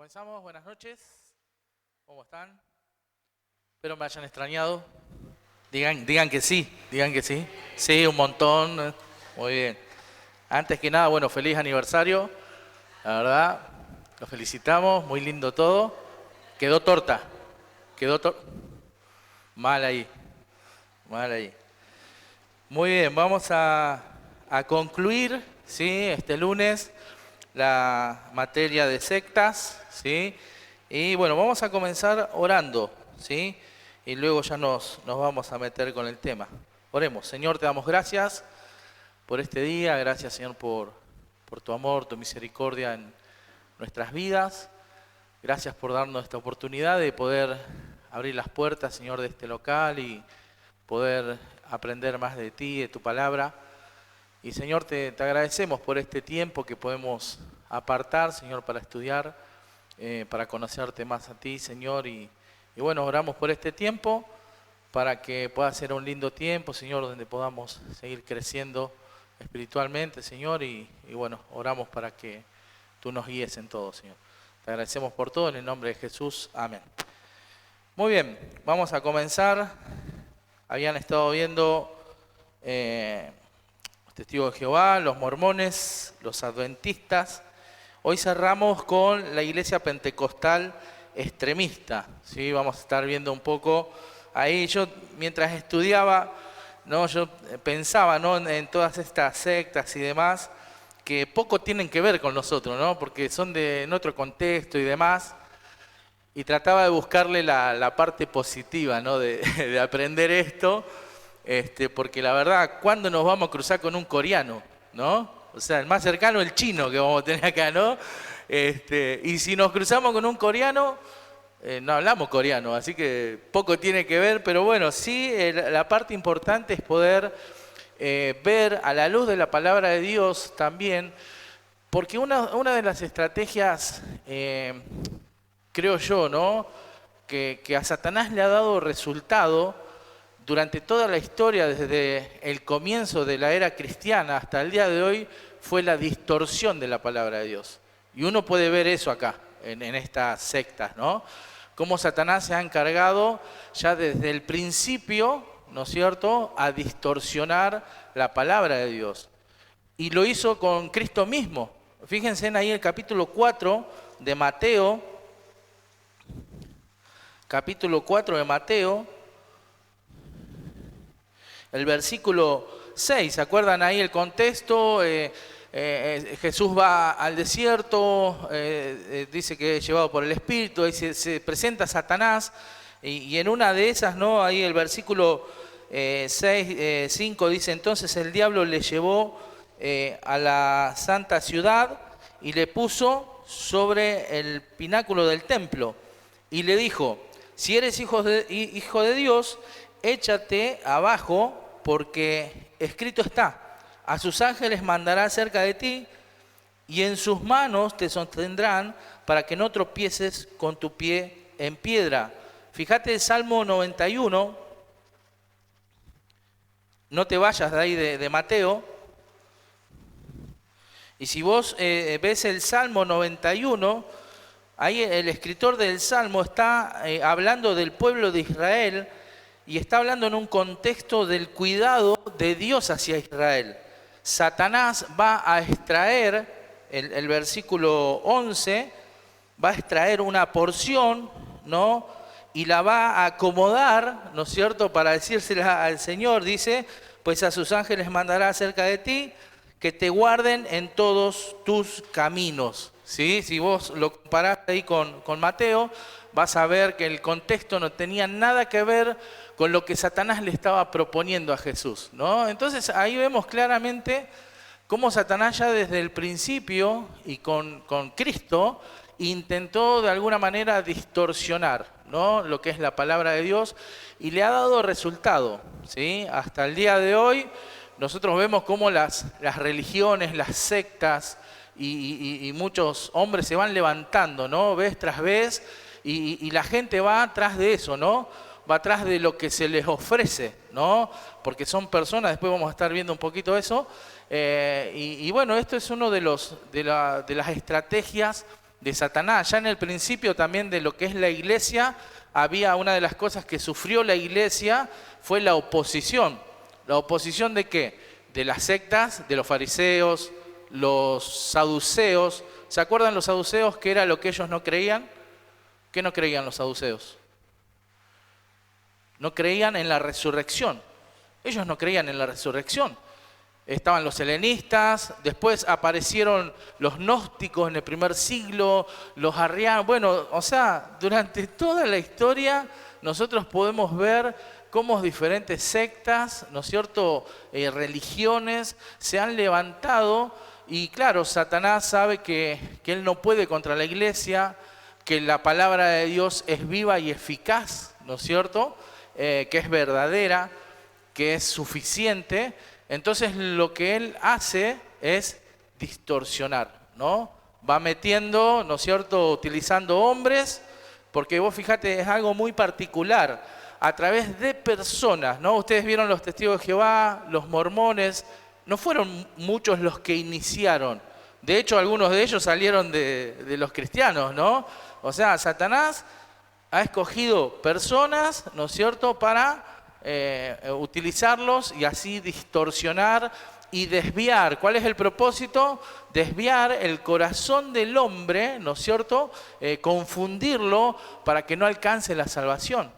Comenzamos, buenas noches. ¿Cómo están? Espero me hayan extrañado. Digan que sí, digan que sí. Sí, un montón. Muy bien. Antes que nada, bueno, feliz aniversario. La verdad, los felicitamos, muy lindo todo. Quedó torta. Quedó torta. Mal ahí, mal ahí. Muy bien, vamos a concluir, ¿sí? Este lunes la materia de sectas, ¿sí? Y bueno, vamos a comenzar orando, ¿sí? Y luego ya nos vamos a meter con el tema. Oremos. Señor, te damos gracias por este día, gracias, Señor, por tu amor, tu misericordia en nuestras vidas. Gracias por darnos esta oportunidad de poder abrir las puertas, Señor, de este local y poder aprender más de ti, de tu palabra. Y Señor, te agradecemos por este tiempo que podemos apartar, Señor, para estudiar, para conocerte más a ti, Señor. Y bueno, oramos por este tiempo para que pueda ser un lindo tiempo, Señor, donde podamos seguir creciendo espiritualmente, Señor. Y bueno, oramos para que tú nos guíes en todo, Señor. Te agradecemos por todo en el nombre de Jesús. Amén. Muy bien, vamos a comenzar. Habían estado viendo los testigos de Jehová, los mormones, los adventistas. Hoy cerramos con la iglesia pentecostal extremista, ¿sí? Vamos a estar viendo un poco ahí. Yo mientras estudiaba, ¿no? Yo pensaba, ¿no? en todas estas sectas y demás, que poco tienen que ver con nosotros, ¿no? Porque son en otro contexto y demás. Y trataba de buscarle la parte positiva, ¿no? de aprender esto, porque la verdad, ¿cuándo nos vamos a cruzar con un coreano, ¿no? O sea, el más cercano es el chino que vamos a tener acá, ¿no? Y si nos cruzamos con un coreano, no hablamos coreano, así que poco tiene que ver, pero bueno, sí, la parte importante es poder ver a la luz de la palabra de Dios también, porque una de las estrategias, creo yo, ¿no? Que a Satanás le ha dado resultado durante toda la historia, desde el comienzo de la era cristiana hasta el día de hoy, fue la distorsión de la palabra de Dios. Y uno puede ver eso acá, en estas sectas, ¿no? Cómo Satanás se ha encargado ya desde el principio, ¿no es cierto?, a distorsionar la palabra de Dios. Y lo hizo con Cristo mismo. Fíjense en ahí el capítulo 4 de Mateo, capítulo 4 de Mateo, el versículo 6, ¿se acuerdan ahí el contexto? Jesús va al desierto, dice que es llevado por el Espíritu, ahí se presenta Satanás, y en una de esas, ¿no? Ahí el versículo 5 dice, entonces el diablo le llevó a la santa ciudad y le puso sobre el pináculo del templo, y le dijo, si eres hijo de Dios, échate abajo, porque escrito está, a sus ángeles mandará cerca de ti, y en sus manos te sostendrán para que no tropieces con tu pie en piedra. Fíjate el Salmo 91, no te vayas de ahí de Mateo, y si vos ves el Salmo 91, ahí el escritor del Salmo está hablando del pueblo de Israel, y está hablando en un contexto del cuidado de Dios hacia Israel. Satanás va a extraer, el versículo 11, va a extraer una porción, ¿no? Y la va a acomodar, ¿no es cierto?, para decírsela al Señor. Dice, pues a sus ángeles mandará cerca de ti, que te guarden en todos tus caminos. ¿Sí? Si vos lo comparás ahí con Mateo, vas a ver que el contexto no tenía nada que ver con lo que Satanás le estaba proponiendo a Jesús, ¿no? Entonces ahí vemos claramente cómo Satanás ya desde el principio y con Cristo intentó de alguna manera distorsionar, ¿no?, lo que es la palabra de Dios, y le ha dado resultado, ¿sí? Hasta el día de hoy nosotros vemos cómo las religiones, las sectas y muchos hombres se van levantando, ¿no?, vez tras vez, y la gente va atrás de eso, ¿no? Va atrás de lo que se les ofrece, ¿no? Porque son personas, después vamos a estar viendo un poquito eso, y bueno, esto es uno de las estrategias de Satanás. Ya en el principio también de lo que es la iglesia, había una de las cosas que sufrió la iglesia fue la oposición. ¿La oposición de qué? De las sectas, de los fariseos, los saduceos. ¿Se acuerdan los saduceos qué era lo que ellos no creían? ¿Qué no creían los saduceos? No creían en la resurrección. Ellos no creían en la resurrección. Estaban los helenistas, después aparecieron los gnósticos en el primer siglo, los arrianos. Bueno, o sea, durante toda la historia nosotros podemos ver cómo diferentes sectas, ¿no es cierto?, religiones se han levantado. Y claro, Satanás sabe que él no puede contra la iglesia, que la palabra de Dios es viva y eficaz, ¿no es cierto?, que es verdadera, que es suficiente. Entonces lo que él hace es distorsionar, ¿no? Va metiendo, ¿no es cierto?, utilizando hombres, porque vos fíjate, es algo muy particular, a través de personas, ¿no? Ustedes vieron los testigos de Jehová, los mormones, no fueron muchos los que iniciaron. De hecho, algunos de ellos salieron de los cristianos, ¿no? O sea, Satanás ha escogido personas, ¿no es cierto?, para utilizarlos y así distorsionar y desviar. ¿Cuál es el propósito? Desviar el corazón del hombre, ¿no es cierto?, confundirlo para que no alcance la salvación,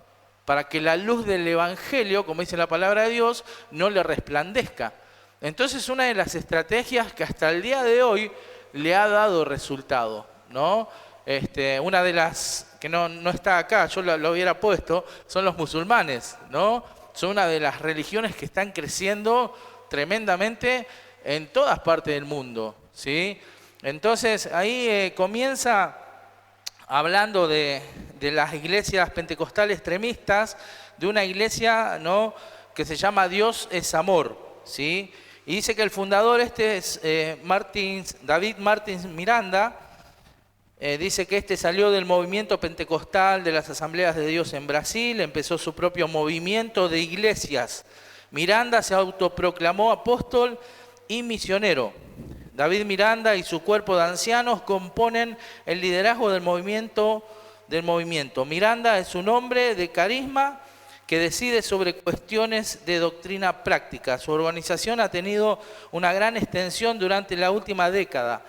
para que la luz del evangelio, como dice la palabra de Dios, no le resplandezca. Entonces, una de las estrategias que hasta el día de hoy le ha dado resultado, ¿no? Una de las que no está acá, yo lo hubiera puesto, son los musulmanes, ¿no? Son una de las religiones que están creciendo tremendamente en todas partes del mundo, ¿sí? Entonces, ahí comienza hablando de las iglesias pentecostales extremistas, de una iglesia, ¿no?, que se llama Dios es Amor, ¿sí? Y dice que el fundador es David Martins Miranda. Dice que salió del movimiento pentecostal de las Asambleas de Dios en Brasil, empezó su propio movimiento de iglesias. Miranda se autoproclamó apóstol y misionero. David Miranda y su cuerpo de ancianos componen el liderazgo del movimiento. Miranda es un hombre de carisma que decide sobre cuestiones de doctrina práctica. Su organización ha tenido una gran extensión durante la última década.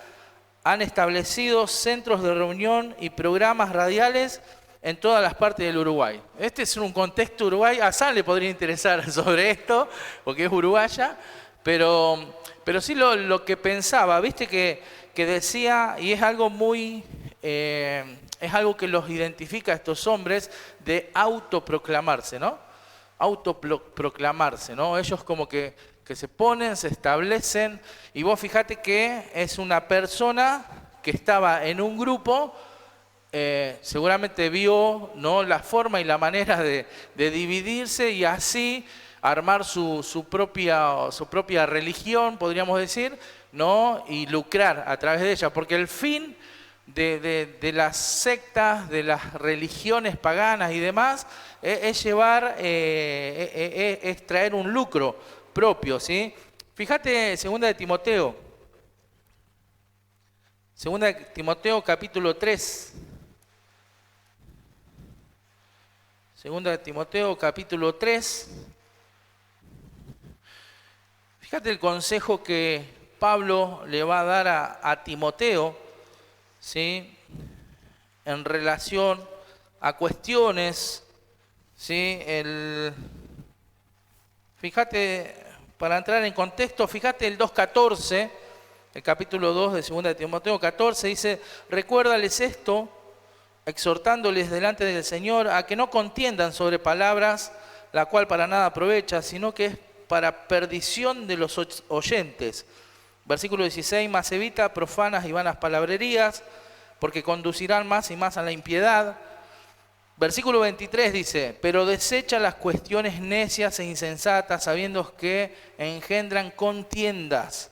Han establecido centros de reunión y programas radiales en todas las partes del Uruguay. Este es un contexto Uruguay. A San le podría interesar sobre esto, porque es uruguaya, pero sí lo que pensaba, viste que decía, y es algo muy, es algo que los identifica a estos hombres, de autoproclamarse, ¿no? Autoproclamarse, ¿no? Ellos como que se ponen, se establecen, y vos fíjate que es una persona que estaba en un grupo, seguramente vio, ¿no?, la forma y la manera de dividirse y así armar su propia religión, podríamos decir, ¿no?, y lucrar a través de ella, porque el fin de las sectas, de las religiones paganas y demás, es llevar, es traer un lucro propio, ¿sí? Fíjate, segunda de Timoteo capítulo 3. Segunda de Timoteo capítulo 3. Fíjate el consejo que Pablo le va a dar a Timoteo, ¿sí?, en relación a cuestiones, ¿sí? Fíjate, para entrar en contexto, fíjate el 2.14, el capítulo 2 de 2 de Timoteo 14, dice: recuérdales esto, exhortándoles delante del Señor a que no contiendan sobre palabras, la cual para nada aprovecha, sino que es para perdición de los oyentes. Versículo 16, mas evita profanas y vanas palabrerías, porque conducirán más y más a la impiedad. Versículo 23 dice: pero desecha las cuestiones necias e insensatas, sabiendo que engendran contiendas.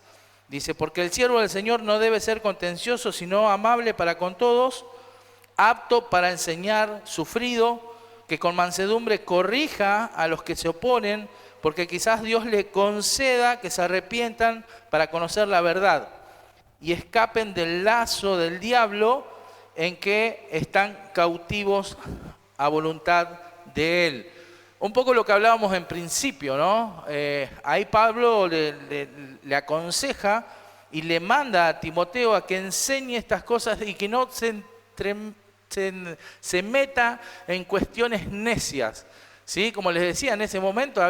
Dice: porque el siervo del Señor no debe ser contencioso, sino amable para con todos, apto para enseñar, sufrido, que con mansedumbre corrija a los que se oponen, porque quizás Dios le conceda que se arrepientan para conocer la verdad y escapen del lazo del diablo en que están cautivos a voluntad de Él. Un poco lo que hablábamos en principio, ¿no? Ahí Pablo le aconseja y le manda a Timoteo a que enseñe estas cosas y que no se meta en cuestiones necias, ¿sí? Como les decía, en ese momento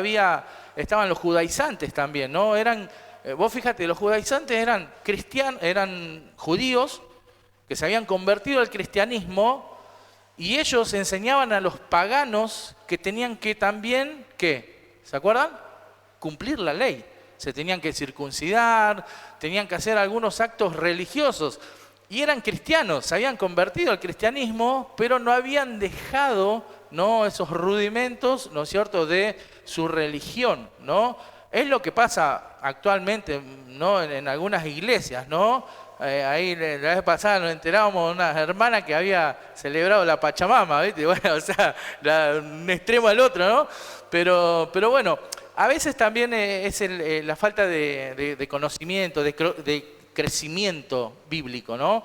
estaban los judaizantes también, ¿no? Vos fíjate, los judaizantes eran cristianos, eran judíos que se habían convertido al cristianismo y ellos enseñaban a los paganos que tenían que también, ¿qué? ¿Se acuerdan? Cumplir la ley. Se tenían que circuncidar, tenían que hacer algunos actos religiosos. Y eran cristianos, se habían convertido al cristianismo, pero no habían dejado, ¿no?, esos rudimentos, ¿no es cierto?, de su religión, ¿no? Es lo que pasa actualmente, ¿no?, en algunas iglesias, ¿no? Ahí la vez pasada nos enterábamos de una hermana que había celebrado la Pachamama, ¿viste? Bueno, o sea, un extremo al otro, ¿no? Pero bueno, a veces también es la falta de conocimiento, de crecimiento bíblico, ¿no?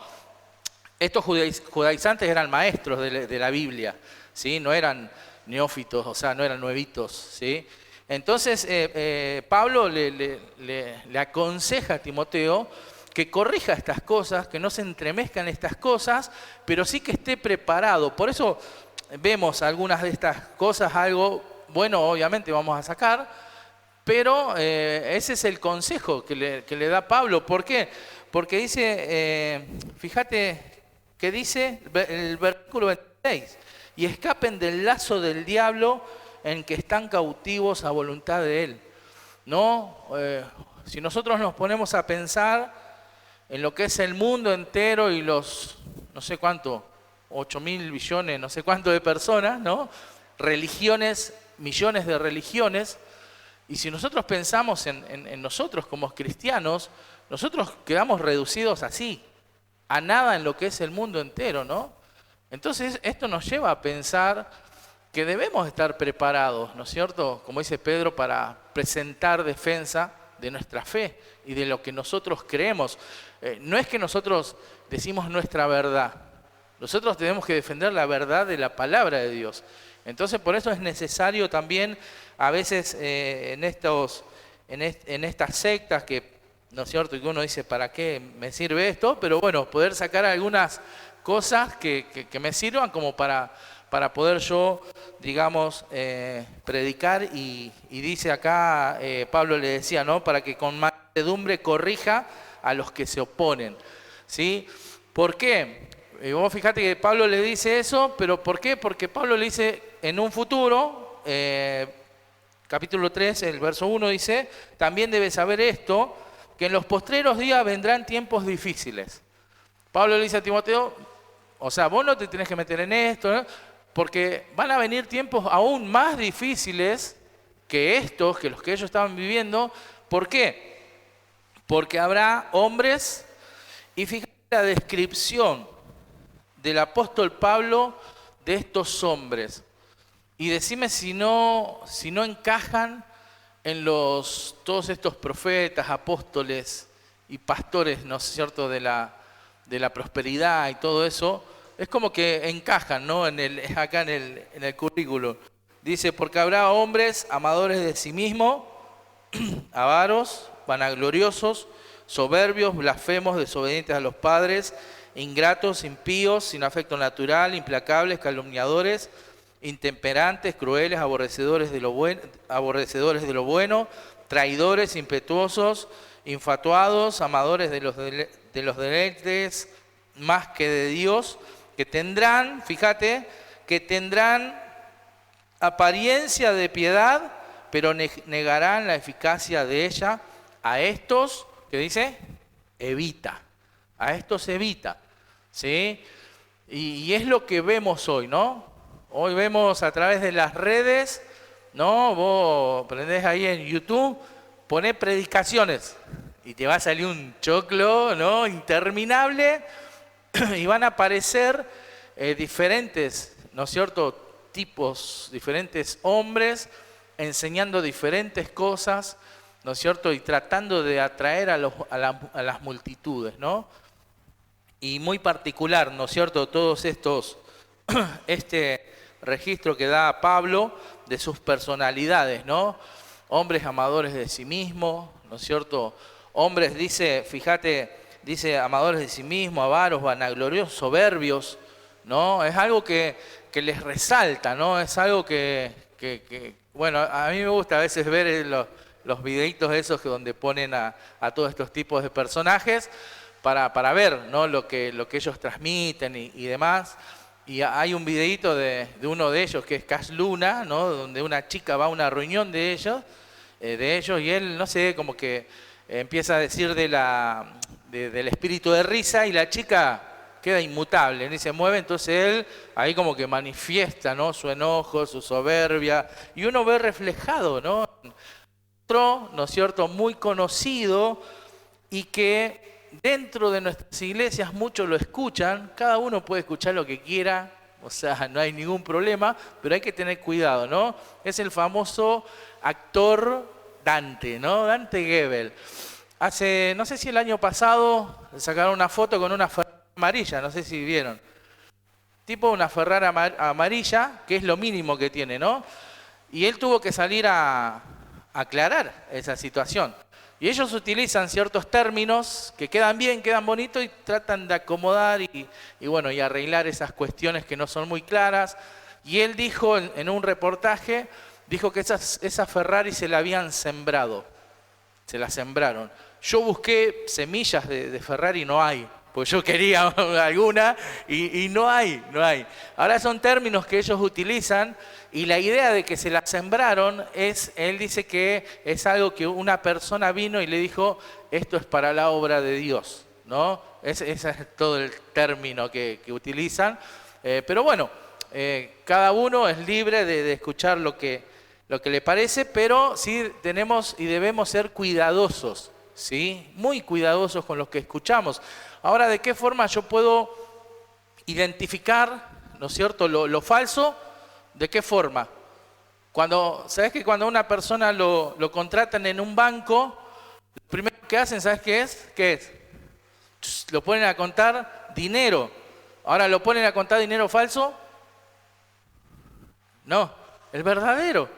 Estos judaizantes eran maestros de la Biblia, ¿sí? No eran neófitos, o sea, no eran nuevitos, ¿sí? Entonces, Pablo le aconseja a Timoteo que corrija estas cosas, que no se entremezcan estas cosas, pero sí que esté preparado. Por eso vemos algunas de estas cosas, algo bueno obviamente vamos a sacar, pero ese es el consejo que le da Pablo. ¿Por qué? Porque dice, fíjate que dice el versículo 26, y escapen del lazo del diablo en que están cautivos a voluntad de él. ¿No? Si nosotros nos ponemos a pensar en lo que es el mundo entero y los, no sé cuánto, 8.000 billones, no sé cuánto de personas, ¿no? Religiones, millones de religiones, y si nosotros pensamos en nosotros como cristianos, nosotros quedamos reducidos así, a nada en lo que es el mundo entero, ¿no? Entonces esto nos lleva a pensar que debemos estar preparados, ¿no es cierto? Como dice Pedro, para presentar defensa de nuestra fe y de lo que nosotros creemos. No es que nosotros decimos nuestra verdad, nosotros tenemos que defender la verdad de la palabra de Dios. Entonces por eso es necesario también a veces en estas sectas que, ¿no es cierto?, y que uno dice, ¿para qué me sirve esto? Pero bueno, poder sacar algunas cosas que me sirvan como para poder yo, digamos, predicar y dice acá, Pablo le decía, ¿no?, para que con mansedumbre corrija a los que se oponen, ¿sí? ¿Por qué? Vos fíjate que Pablo le dice eso, pero ¿por qué? Porque Pablo le dice en un futuro, capítulo 3, el verso 1 dice, también debes saber esto, que en los postreros días vendrán tiempos difíciles. Pablo le dice a Timoteo, o sea, vos no te tenés que meter en esto, ¿no?, porque van a venir tiempos aún más difíciles que estos, que los que ellos estaban viviendo. ¿Por qué? Porque habrá hombres, y fíjate la descripción del apóstol Pablo de estos hombres. Y decime si no encajan en todos estos profetas, apóstoles y pastores, ¿no es cierto?, de la prosperidad y todo eso. Es como que encajan, ¿no?, acá en el currículo. Dice, porque habrá hombres amadores de sí mismos, avaros, vanagloriosos, soberbios, blasfemos, desobedientes a los padres, ingratos, impíos, sin afecto natural, implacables, calumniadores, intemperantes, crueles, aborrecedores de lo bueno, traidores, impetuosos, infatuados, amadores de los deleites más que de Dios, que tendrán, fíjate, que tendrán apariencia de piedad, pero negarán la eficacia de ella. A estos, ¿qué dice? Evita. A estos evita, ¿sí? Y es lo que vemos hoy, ¿no? Hoy vemos a través de las redes, ¿no? Vos prendés ahí en YouTube, ponés predicaciones y te va a salir un choclo, ¿no?, interminable, y van a aparecer diferentes, ¿no es cierto?, tipos, diferentes hombres enseñando diferentes cosas, ¿no es cierto?, y tratando de atraer a las multitudes, ¿no? y muy particular, ¿no es cierto? Todos estos, este registro que da Pablo de sus personalidades, ¿no? Hombres amadores de sí mismos, ¿no es cierto? Hombres, dice, fíjate, dice amadores de sí mismos, avaros, vanagloriosos, soberbios, ¿no? Es algo que les resalta, ¿no? Es algo bueno, a mí me gusta a veces ver los videitos esos donde ponen a todos estos tipos de personajes para ver, ¿no? lo que ellos transmiten y demás. Y hay un videito de uno de ellos que es Cash Luna, ¿no? Donde una chica va a una reunión de ellos y él, no sé, como que empieza a decir del espíritu de risa y la chica queda inmutable, ni se mueve, entonces él ahí como que manifiesta, ¿no? Su enojo, su soberbia, y uno ve reflejado, ¿no? Otro, ¿no es cierto?, muy conocido y que dentro de nuestras iglesias muchos lo escuchan, cada uno puede escuchar lo que quiera, o sea, no hay ningún problema, pero hay que tener cuidado, ¿no? Es el famoso actor Dante, ¿no? Dante Gebel. Hace, no sé si el año pasado, sacaron una foto con una Ferrari amarilla, no sé si vieron. Tipo una Ferrari amarilla, que es lo mínimo que tiene, ¿no? Y él tuvo que salir a aclarar esa situación. Y ellos utilizan ciertos términos que quedan bien, quedan bonitos y tratan de acomodar bueno, y arreglar esas cuestiones que no son muy claras. Y él dijo en un reportaje, dijo que esa Ferrari se la habían sembrado, se la sembraron. Yo busqué semillas de Ferrari, no hay, pues yo quería alguna y no hay. Ahora son términos que ellos utilizan y la idea de que se la sembraron él dice que es algo que una persona vino y le dijo, esto es para la obra de Dios, ¿no? Ese es todo el término que utilizan. Pero bueno, cada uno es libre de escuchar lo que le parece, pero sí tenemos y debemos ser cuidadosos, ¿sí? Muy cuidadosos con lo que escuchamos. Ahora, ¿de qué forma yo puedo identificar, ¿no es cierto?, lo falso? ¿De qué forma? ¿Sabes que cuando a una persona lo contratan en un banco, lo primero que hacen, ¿sabes qué es? ¿Qué es? Lo ponen a contar dinero. Ahora, ¿lo ponen a contar dinero falso? No, el verdadero.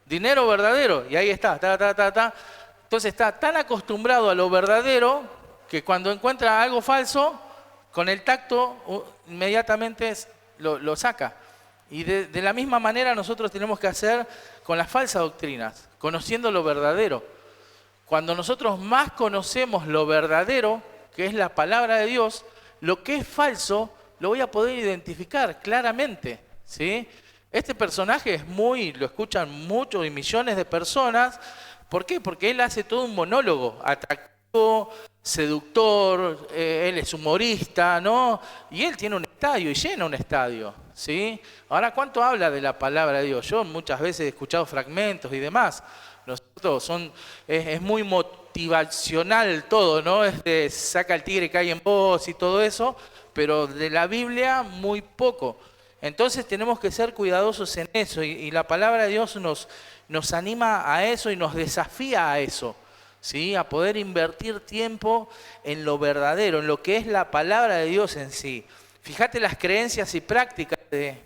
Dinero verdadero. Y ahí está, Entonces está tan acostumbrado a lo verdadero que cuando encuentra algo falso, con el tacto inmediatamente lo saca. Y de la misma manera nosotros tenemos que hacer con las falsas doctrinas, conociendo lo verdadero. Cuando nosotros más conocemos lo verdadero, que es la palabra de Dios, lo que es falso lo voy a poder identificar claramente, ¿sí? Este personaje lo escuchan muchos y millones de personas. ¿Por qué? Porque él hace todo un monólogo atractivo, seductor, él es humorista, ¿no? Y él tiene un estadio y llena un estadio, ¿sí? Ahora, ¿cuánto habla de la palabra de Dios? Yo muchas veces he escuchado fragmentos y demás. Nosotros es muy motivacional todo, ¿no? Saca el tigre que hay en vos y todo eso, pero de la Biblia muy poco. Entonces tenemos que ser cuidadosos en eso y la palabra de Dios nos anima a eso y nos desafía a eso, ¿sí? A poder invertir tiempo en lo verdadero, en lo que es la palabra de Dios en sí. Fíjate las creencias y prácticas de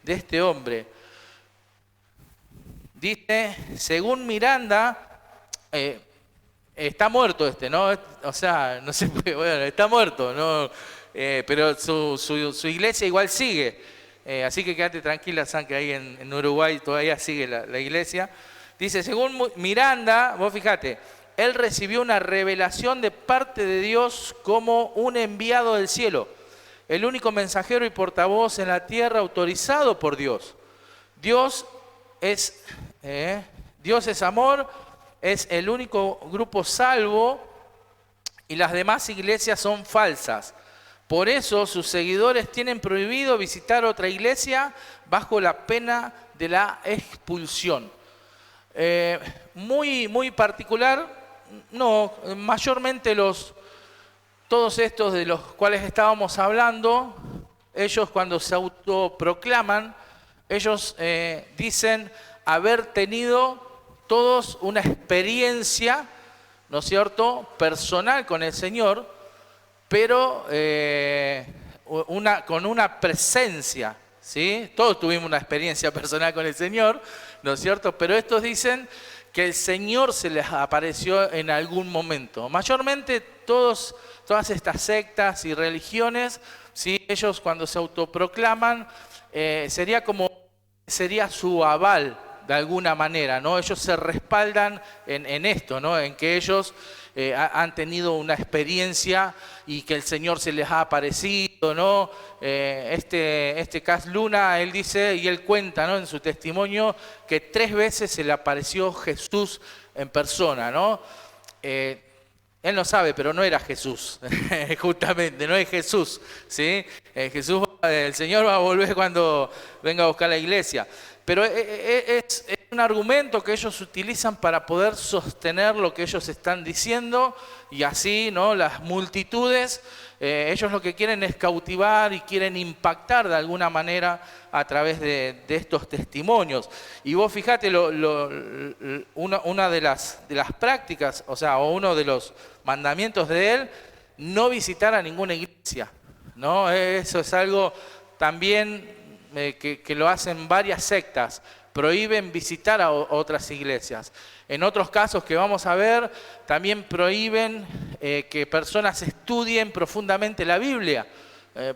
este hombre. Dice, según Miranda, está muerto ¿no? O sea, no sé, bueno, está muerto, ¿no? Pero su iglesia igual sigue. Así que quédate tranquila, San, que ahí en Uruguay todavía sigue la iglesia. Dice, según Miranda, vos fíjate, él recibió una revelación de parte de Dios como un enviado del cielo, el único mensajero y portavoz en la tierra autorizado por Dios. Dios es amor, es el único grupo salvo y las demás iglesias son falsas. Por eso sus seguidores tienen prohibido visitar otra iglesia bajo la pena de la expulsión. Muy particular, no, mayormente todos estos de los cuales estábamos hablando, ellos cuando se autoproclaman, ellos dicen haber tenido todos una experiencia, ¿no es cierto?, personal con el Señor, pero con una presencia, ¿sí? Todos tuvimos una experiencia personal con el Señor, ¿no es cierto? Pero estos dicen que el Señor se les apareció en algún momento. Mayormente todas estas sectas y religiones, ¿sí? Ellos cuando se autoproclaman, sería su aval de alguna manera, ¿no? Ellos se respaldan en esto, ¿no? En que ellos han tenido una experiencia y que el Señor se les ha aparecido, ¿no? Este Cas Luna, él dice y él cuenta, ¿no? En su testimonio que 3 veces se le apareció Jesús en persona, ¿no? Él no sabe, pero no era Jesús, justamente, no es Jesús, ¿sí? El Señor va a volver cuando venga a buscar la iglesia. Pero es un argumento que ellos utilizan para poder sostener lo que ellos están diciendo y así, ¿no? Las multitudes, ellos lo que quieren es cautivar y quieren impactar de alguna manera a través de estos testimonios. Y vos fijate, una de las prácticas, o uno de los mandamientos de él, no visitar a ninguna iglesia, ¿no? Eso es algo también que lo hacen varias sectas, prohíben visitar a otras iglesias. En otros casos que vamos a ver, también prohíben que personas estudien profundamente la Biblia,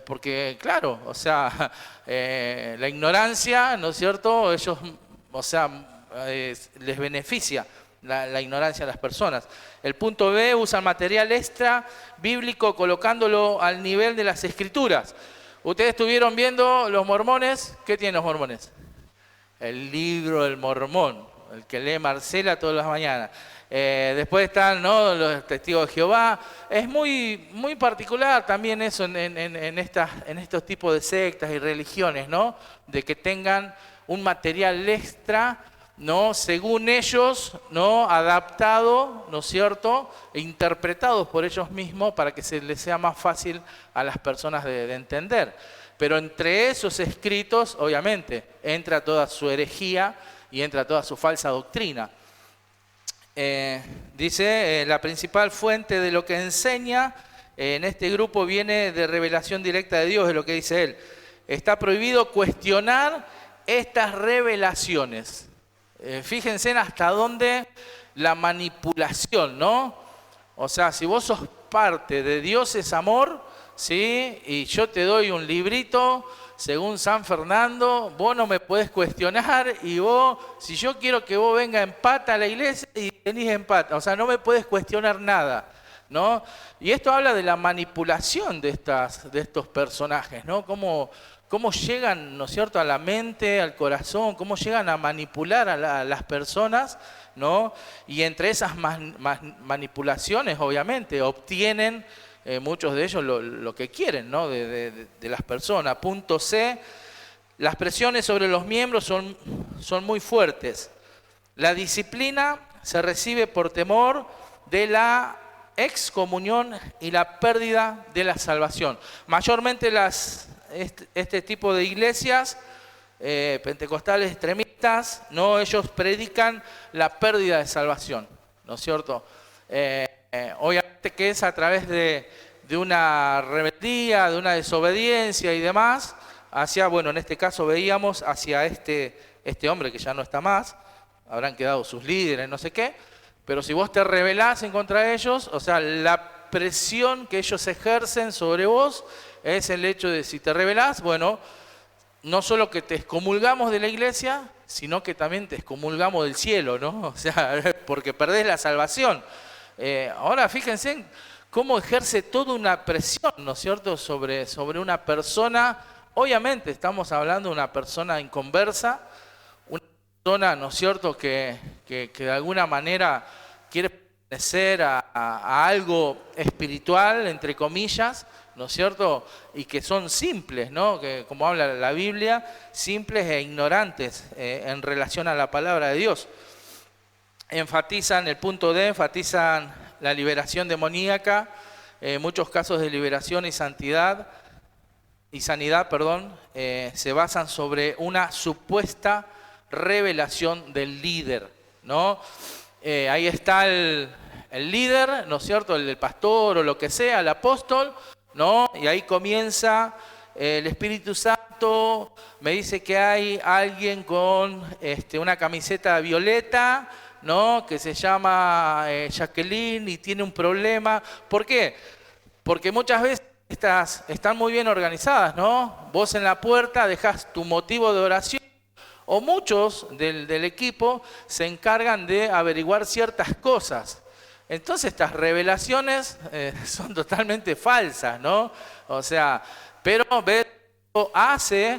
porque claro, la ignorancia, ¿no es cierto? Ellos, les beneficia la ignorancia a las personas. El punto B, usan material extra bíblico colocándolo al nivel de las Escrituras. Ustedes estuvieron viendo los mormones. ¿Qué tienen los mormones? El libro del Mormón, el que lee Marcela todas las mañanas. Después están, ¿no?, los testigos de Jehová. Es muy, muy particular también eso en estos tipos de sectas y religiones, ¿no? De que tengan un material extra, ¿no? Según ellos, ¿no? Adaptado, ¿no es cierto? E interpretados por ellos mismos para que se les sea más fácil a las personas de entender. Pero entre esos escritos, obviamente, entra toda su herejía y entra toda su falsa doctrina. Dice, la principal fuente de lo que enseña en este grupo viene de revelación directa de Dios, es lo que dice él. Está prohibido cuestionar estas revelaciones. Fíjense en hasta dónde la manipulación, ¿no? O sea, si vos sos parte de Dios es amor, ¿sí? Y yo te doy un librito, según San Fernando, vos no me podés cuestionar y vos, si yo quiero que vos venga en pata a la iglesia y venís en pata, o sea, no me podés cuestionar nada, ¿no? Y esto habla de la manipulación de estos personajes, ¿no? Cómo llegan, ¿no es cierto?, a la mente, al corazón, cómo llegan a manipular a las personas, ¿no? Y entre esas manipulaciones, obviamente, obtienen muchos de ellos lo que quieren, ¿no?, de las personas. Punto C, las presiones sobre los miembros son muy fuertes. La disciplina se recibe por temor de la excomunión y la pérdida de la salvación. Mayormente este tipo de iglesias pentecostales extremistas, ¿no? Ellos predican la pérdida de salvación, ¿no es cierto? Obviamente que es a través de una rebeldía, de una desobediencia y demás, bueno, en este caso veíamos hacia este hombre que ya no está más, habrán quedado sus líderes, no sé qué, pero si vos te rebelás en contra de ellos, o sea, la presión que ellos ejercen sobre vos es el hecho de si te rebelás, bueno, no solo que te excomulgamos de la iglesia, sino que también te excomulgamos del cielo, ¿no? O sea, porque perdés la salvación. Ahora fíjense cómo ejerce toda una presión, ¿no es cierto?, sobre una persona. Obviamente estamos hablando de una persona inconversa, una persona, ¿no es cierto?, que de alguna manera quiere pertenecer a algo espiritual, entre comillas, ¿no es cierto?, y que son simples, ¿no?, que como habla la Biblia, simples e ignorantes en relación a la palabra de Dios. Enfatizan, el punto D, enfatizan la liberación demoníaca, muchos casos de liberación y sanidad, se basan sobre una supuesta revelación del líder, ¿no? Ahí está el el líder, ¿no es cierto?, el pastor o lo que sea, el apóstol, ¿no? Y ahí comienza el Espíritu Santo, me dice que hay alguien con una camiseta violeta, ¿no?, que se llama Jacqueline y tiene un problema. ¿Por qué? Porque muchas veces están muy bien organizadas, ¿no? Vos en la puerta dejás tu motivo de oración, o muchos del equipo se encargan de averiguar ciertas cosas. Entonces estas revelaciones son totalmente falsas, ¿no? O sea, pero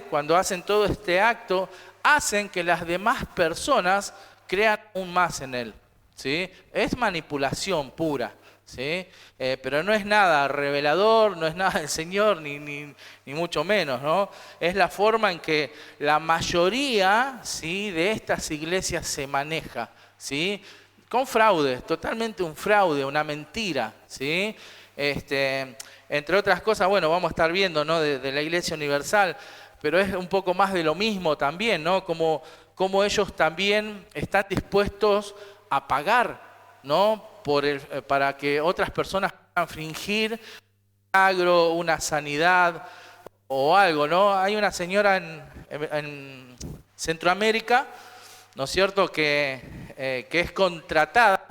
cuando hacen todo este acto, hacen que las demás personas crean aún más en él, ¿sí? Es manipulación pura, ¿sí? Pero no es nada revelador, no es nada del Señor, ni mucho menos, ¿no? Es la forma en que la mayoría, ¿sí?, de estas iglesias se maneja, ¿sí?, con fraude, totalmente un fraude, una mentira, ¿sí? Entre otras cosas, bueno, vamos a estar viendo, ¿no?, de la Iglesia Universal, pero es un poco más de lo mismo también, ¿no? Como ellos también están dispuestos a pagar, ¿no?, para que otras personas puedan fingir un milagro, una sanidad o algo, ¿no? Hay una señora en Centroamérica, ¿no es cierto?, que es contratada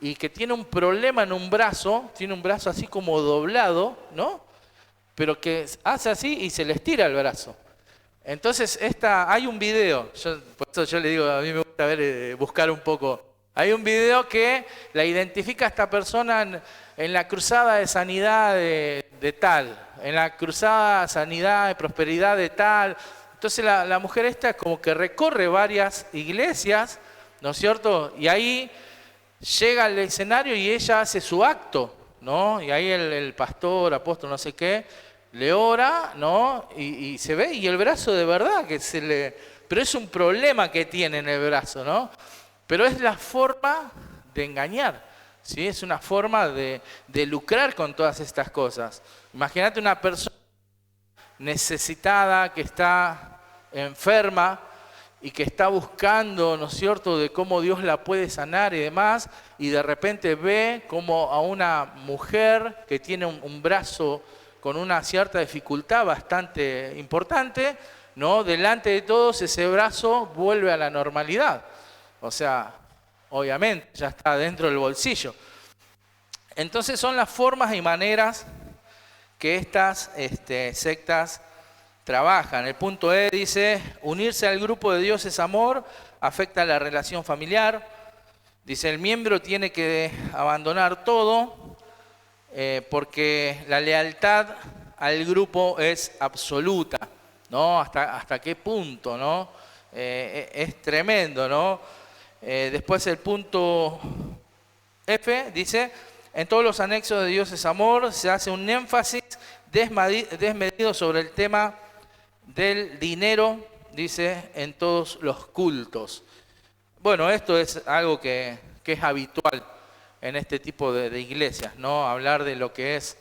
y que tiene un problema en un brazo, tiene un brazo así como doblado, ¿no?, pero que hace así y se le estira el brazo. Entonces hay un video, por eso yo le digo, a mí me gusta buscar un poco. Hay un video que la identifica a esta persona en la cruzada de sanidad de tal, en la cruzada de sanidad de prosperidad de tal. Entonces la mujer esta como que recorre varias iglesias, ¿no es cierto? Y ahí llega al escenario y ella hace su acto, ¿no? Y ahí el pastor, apóstol, no sé qué, le ora, ¿no? Y se ve, y el brazo de verdad que pero es un problema que tiene en el brazo, ¿no? Pero es la forma de engañar, ¿sí? Es una forma de lucrar con todas estas cosas. Imagínate una persona necesitada que está enferma y que está buscando, ¿no es cierto?, de cómo Dios la puede sanar y demás, y de repente ve como a una mujer que tiene un brazo con una cierta dificultad bastante importante, ¿no?, delante de todos ese brazo vuelve a la normalidad. O sea, obviamente ya está dentro del bolsillo. Entonces son las formas y maneras que estas sectas trabajan. El punto E dice, unirse al grupo de Dios es amor, afecta la relación familiar. Dice, el miembro tiene que abandonar todo porque la lealtad al grupo es absoluta, ¿no? ¿Hasta qué punto, no? Es tremendo, ¿no? Después el punto F dice, en todos los anexos de Dios es amor, se hace un énfasis desmedido sobre el tema del dinero, dice, en todos los cultos. Bueno, esto es algo que es habitual en este tipo de iglesias, ¿no? Hablar de lo que es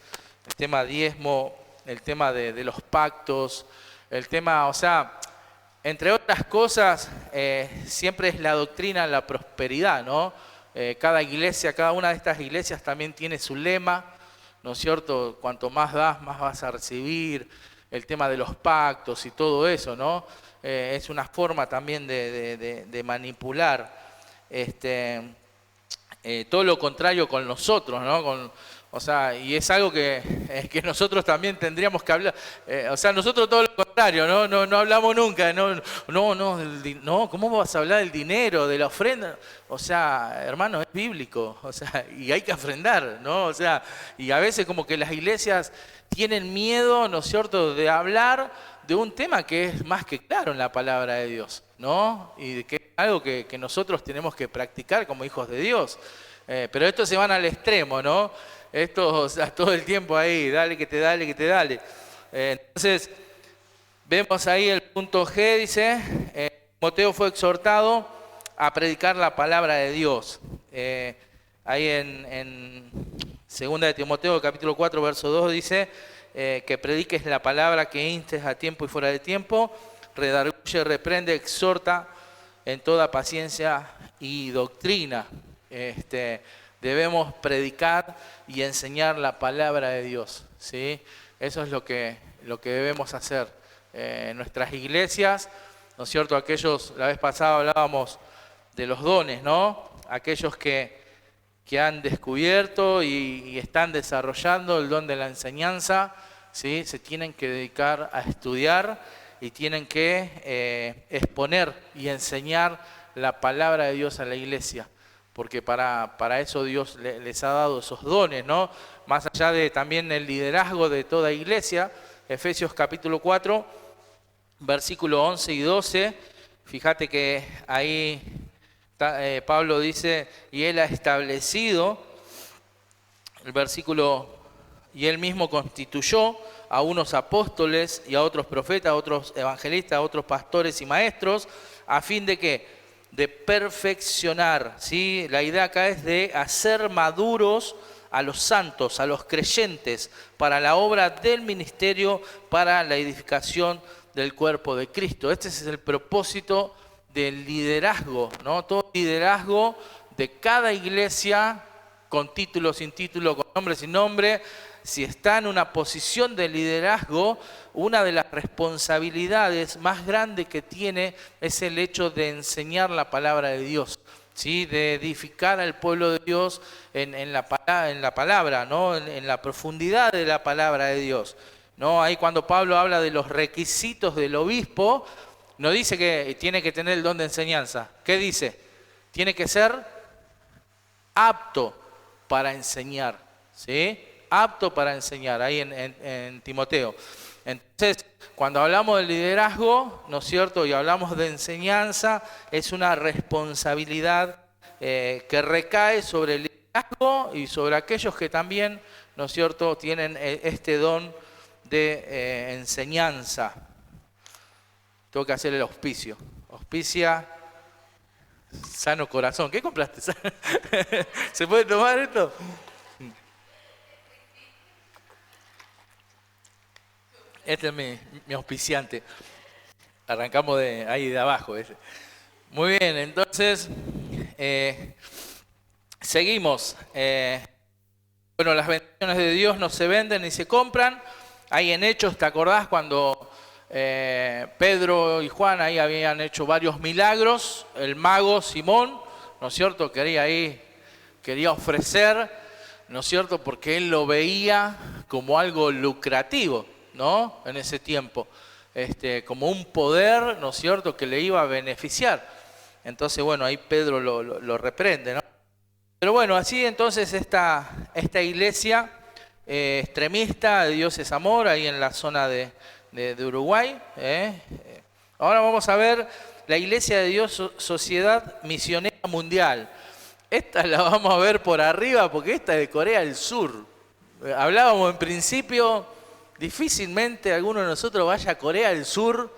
el tema diezmo, el tema de los pactos, el tema, o sea, entre otras cosas, siempre es la doctrina de la prosperidad, ¿no? Cada iglesia, cada una de estas iglesias también tiene su lema, ¿no es cierto? Cuanto más das, más vas a recibir. El tema de los pactos y todo eso, ¿no? Es una forma también de manipular. Todo lo contrario con nosotros, ¿no? O sea, y es algo que nosotros también tendríamos que hablar. O sea, nosotros todo lo contrario, ¿no? No hablamos nunca. No, ¿cómo vas a hablar del dinero, de la ofrenda? O sea, hermano, es bíblico. O sea, y hay que ofrendar, ¿no? O sea, y a veces como que las iglesias tienen miedo, ¿no es cierto?, de hablar de un tema que es más que claro en la palabra de Dios, ¿no? Y que es algo que nosotros tenemos que practicar como hijos de Dios. Pero estos se van al extremo, ¿no? Estos todo el tiempo ahí, dale que te dale. Entonces, vemos ahí el punto G, dice, Timoteo fue exhortado a predicar la palabra de Dios. Ahí en 2 de Timoteo, capítulo 4, verso 2, dice que prediques la palabra, que instes a tiempo y fuera de tiempo, redarguye, reprende, exhorta en toda paciencia y doctrina. debemos predicar y enseñar la palabra de Dios, ¿sí? Eso es lo que debemos hacer en nuestras iglesias, ¿no es cierto? La vez pasada hablábamos de los dones, ¿no? Aquellos que han descubierto y están desarrollando el don de la enseñanza, ¿sí? Se tienen que dedicar a estudiar y tienen que exponer y enseñar la palabra de Dios a la iglesia, porque para eso Dios les ha dado esos dones, ¿no? Más allá de también el liderazgo de toda iglesia. Efesios capítulo 4, versículo 11 y 12, fíjate que ahí Pablo dice, y él ha establecido, el versículo, y él mismo constituyó a unos apóstoles y a otros profetas, a otros evangelistas, a otros pastores y maestros, a fin de que de perfeccionar, ¿sí? La idea acá es de hacer maduros a los santos, a los creyentes, para la obra del ministerio, para la edificación del cuerpo de Cristo. Este es el propósito del liderazgo, ¿no? Todo liderazgo de cada iglesia, con título, sin título, con nombre, sin nombre, si está en una posición de liderazgo, una de las responsabilidades más grandes que tiene es el hecho de enseñar la palabra de Dios, ¿sí? De edificar al pueblo de Dios en la palabra, ¿no? En la profundidad de la palabra de Dios, ¿no? Ahí cuando Pablo habla de los requisitos del obispo, no dice que tiene que tener el don de enseñanza. ¿Qué dice? Tiene que ser apto para enseñar, ¿sí? Apto para enseñar, ahí en Timoteo. Entonces, cuando hablamos de liderazgo, ¿no es cierto?, y hablamos de enseñanza, es una responsabilidad que recae sobre el liderazgo y sobre aquellos que también, ¿no es cierto?, tienen este don de enseñanza. Tengo que hacer el auspicio. Auspicia Sano Corazón. ¿Qué compraste? ¿Se puede tomar esto? Este es mi auspiciante. Arrancamos ahí de abajo. Ese. Muy bien, entonces seguimos. Bueno, las bendiciones de Dios no se venden ni se compran. Ahí en Hechos, ¿te acordás cuando Pedro y Juan ahí habían hecho varios milagros? El mago Simón, ¿no es cierto? Quería ofrecer, ¿no es cierto? Porque él lo veía como algo lucrativo, ¿no? En ese tiempo, como un poder, ¿no es cierto?, que le iba a beneficiar. Entonces, bueno, ahí Pedro lo reprende, ¿no? Pero bueno, así entonces esta iglesia extremista de Dios es Amor, ahí en la zona de Uruguay. Ahora vamos a ver la Iglesia de Dios Sociedad Misionera Mundial. Esta la vamos a ver por arriba porque esta es de Corea del Sur. Hablábamos en principio, difícilmente alguno de nosotros vaya a Corea del Sur,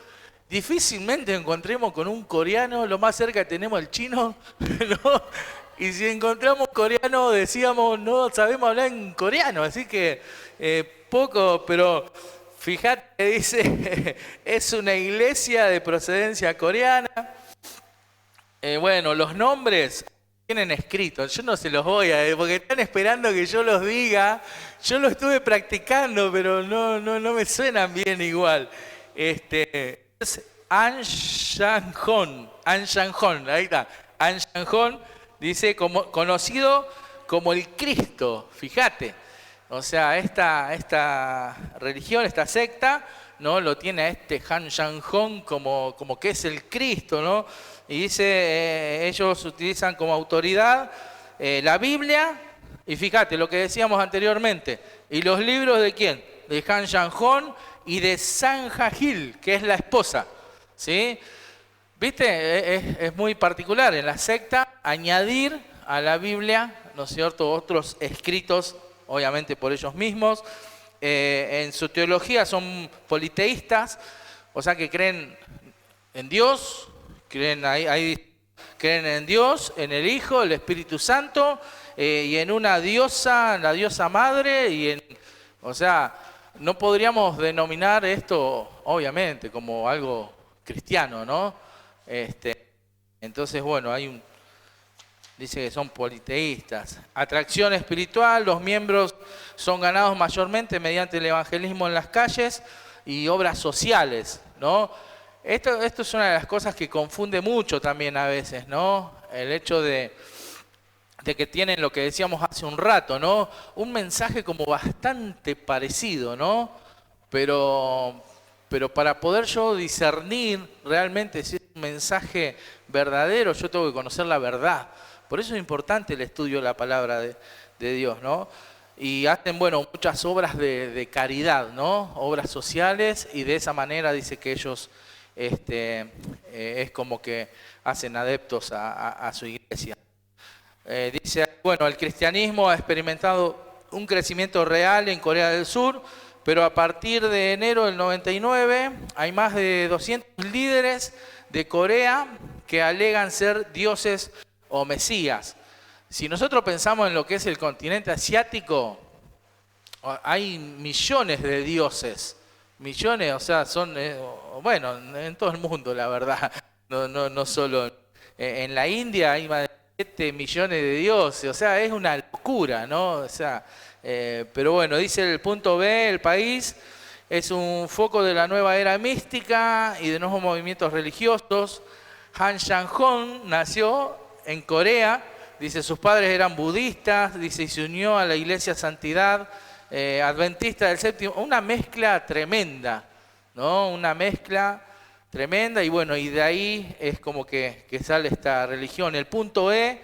difícilmente encontremos con un coreano, lo más cerca tenemos el chino, ¿no? Y si encontramos coreano decíamos no sabemos hablar en coreano, así que poco, pero fíjate, dice, es una iglesia de procedencia coreana. Bueno, los nombres tienen escritos, yo no se los voy a decir, porque están esperando que yo los diga. Yo lo estuve practicando, pero no me suenan bien igual. Es An Shang-hon, ahí está, An Shang-hon, dice, conocido como el Cristo, fíjate. O sea, esta religión, esta secta, ¿no?, lo tiene a Han Shang-hon como que es el Cristo, ¿no? Y dice, ellos utilizan como autoridad la Biblia, y fíjate lo que decíamos anteriormente, y los libros de quién, de Han Shang-hon y de Sanja Gil, que es la esposa, ¿sí? ¿Viste? Es muy particular en la secta añadir a la Biblia, ¿no es cierto?, otros escritos, obviamente por ellos mismos. En su teología son politeístas, o sea que creen en Dios, creen en Dios, en el Hijo, el Espíritu Santo, y en una diosa, la diosa madre, o sea, no podríamos denominar esto, obviamente, como algo cristiano, ¿no? Entonces, bueno, hay Dice que son politeístas. Atracción espiritual, los miembros son ganados mayormente mediante el evangelismo en las calles y obras sociales, ¿no? Esto es una de las cosas que confunde mucho también a veces, ¿no? El hecho de que tienen lo que decíamos hace un rato, ¿no? Un mensaje como bastante parecido, ¿no? Pero, pero para poder yo discernir realmente si es un mensaje verdadero, yo tengo que conocer la verdad. Por eso es importante el estudio de la palabra de Dios, ¿no? Y hacen, bueno, muchas obras de caridad, ¿no? Obras sociales, y de esa manera dice que ellos es como que hacen adeptos a su iglesia. Dice, bueno, el cristianismo ha experimentado un crecimiento real en Corea del Sur, pero a partir de enero del 99 hay más de 200 líderes de Corea que alegan ser dioses o mesías. Si nosotros pensamos en lo que es el continente asiático, hay millones de dioses, millones, o sea, son, bueno, en todo el mundo, la verdad, no solo en la India hay más de 7 millones de dioses, o sea, es una locura, ¿no? O sea, pero bueno, dice el punto B, el país es un foco de la nueva era mística y de nuevos movimientos religiosos. Han Sang-hoon nació en Corea, dice, sus padres eran budistas, dice, y se unió a la iglesia Santidad Adventista del Séptimo, una mezcla tremenda, ¿no? Una mezcla tremenda, y bueno, y de ahí es como que sale esta religión. El punto E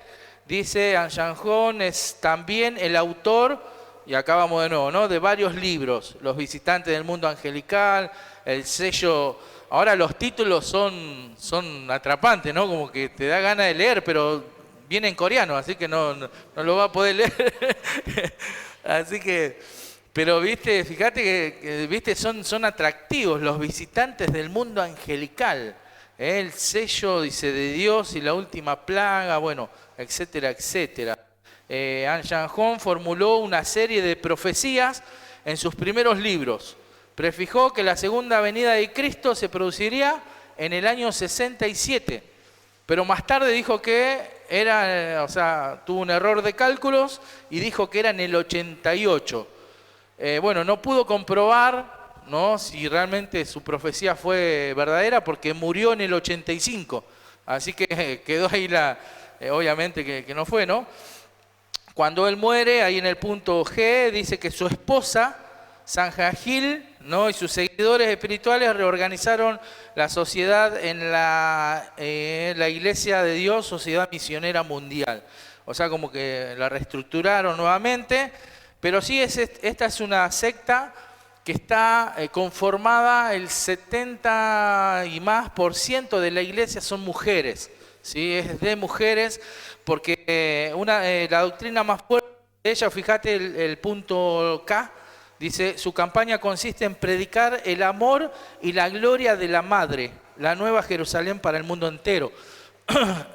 dice, Han Sang-hoon es también el autor, y acá vamos de nuevo, ¿no? De varios libros, Los visitantes del mundo angelical, el sello. Ahora los títulos son atrapantes, ¿no? Como que te da ganas de leer, pero viene en coreano, así que no lo va a poder leer. Así que, pero viste, fíjate que viste, son atractivos los visitantes del mundo angelical. El sello, dice, de Dios y la última plaga, bueno, etcétera, etcétera. Han Sang-hoon formuló una serie de profecías en sus primeros libros. Prefijó que la segunda venida de Cristo se produciría en el año 67, pero más tarde dijo que era, o sea, tuvo un error de cálculos y dijo que era en el 88. Bueno, no pudo comprobar, ¿no?, si realmente su profecía fue verdadera porque murió en el 85. Así que quedó ahí obviamente que no fue, ¿no? Cuando él muere, ahí en el punto G, dice que su esposa, Sanjagil, ¿no?, y sus seguidores espirituales reorganizaron la sociedad en la Iglesia de Dios, Sociedad Misionera Mundial. O sea, como que la reestructuraron nuevamente, pero sí, esta es una secta que está conformada, el 70 y más por ciento de la iglesia son mujeres, ¿sí? Es de mujeres, porque la doctrina más fuerte de ella, fíjate el punto K, dice, su campaña consiste en predicar el amor y la gloria de la Madre, la Nueva Jerusalén para el mundo entero.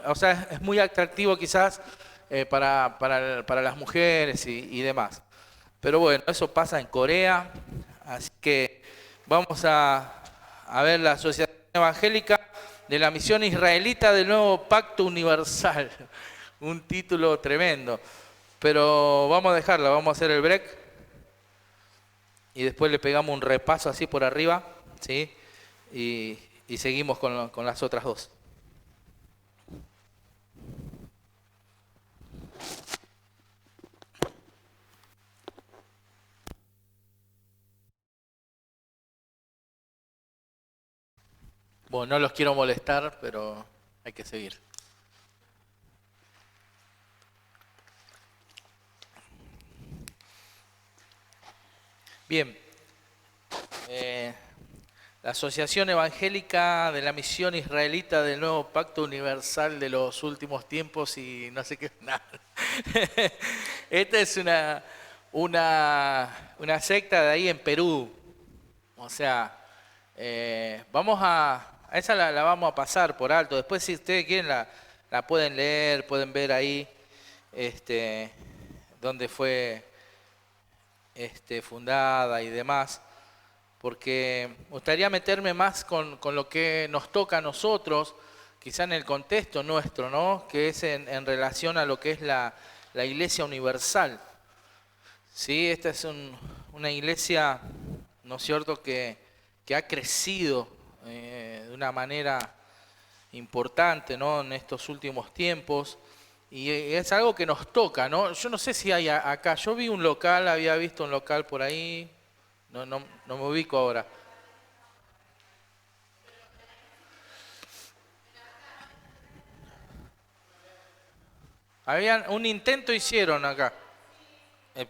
O sea, es muy atractivo quizás para las mujeres y demás. Pero bueno, eso pasa en Corea, así que vamos a ver la Asociación Evangélica de la Misión Israelita del Nuevo Pacto Universal. Un título tremendo. Pero vamos a dejarla, vamos a hacer el break. Y después le pegamos un repaso así por arriba, ¿sí? Y seguimos con las otras dos. Bueno, no los quiero molestar, pero hay que seguir. Bien. La Asociación Evangélica de la Misión Israelita del Nuevo Pacto Universal de los Últimos Tiempos y no sé qué nada. Esta es una secta de ahí en Perú. O sea, esa la vamos a pasar por alto. Después, si ustedes quieren, la pueden leer, pueden ver ahí dónde fue fundada y demás. Porque me gustaría meterme más con lo que nos toca a nosotros, quizá en el contexto nuestro, ¿no? Que es en relación a lo que es la Iglesia Universal. Sí, esta es una iglesia, ¿no es cierto?, que ha crecido de una manera importante, ¿no?, en estos últimos tiempos, y es algo que nos toca, ¿no? Yo no sé si hay acá, yo vi un local, había visto un local por ahí, no me ubico ahora. Habían un intento hicieron acá,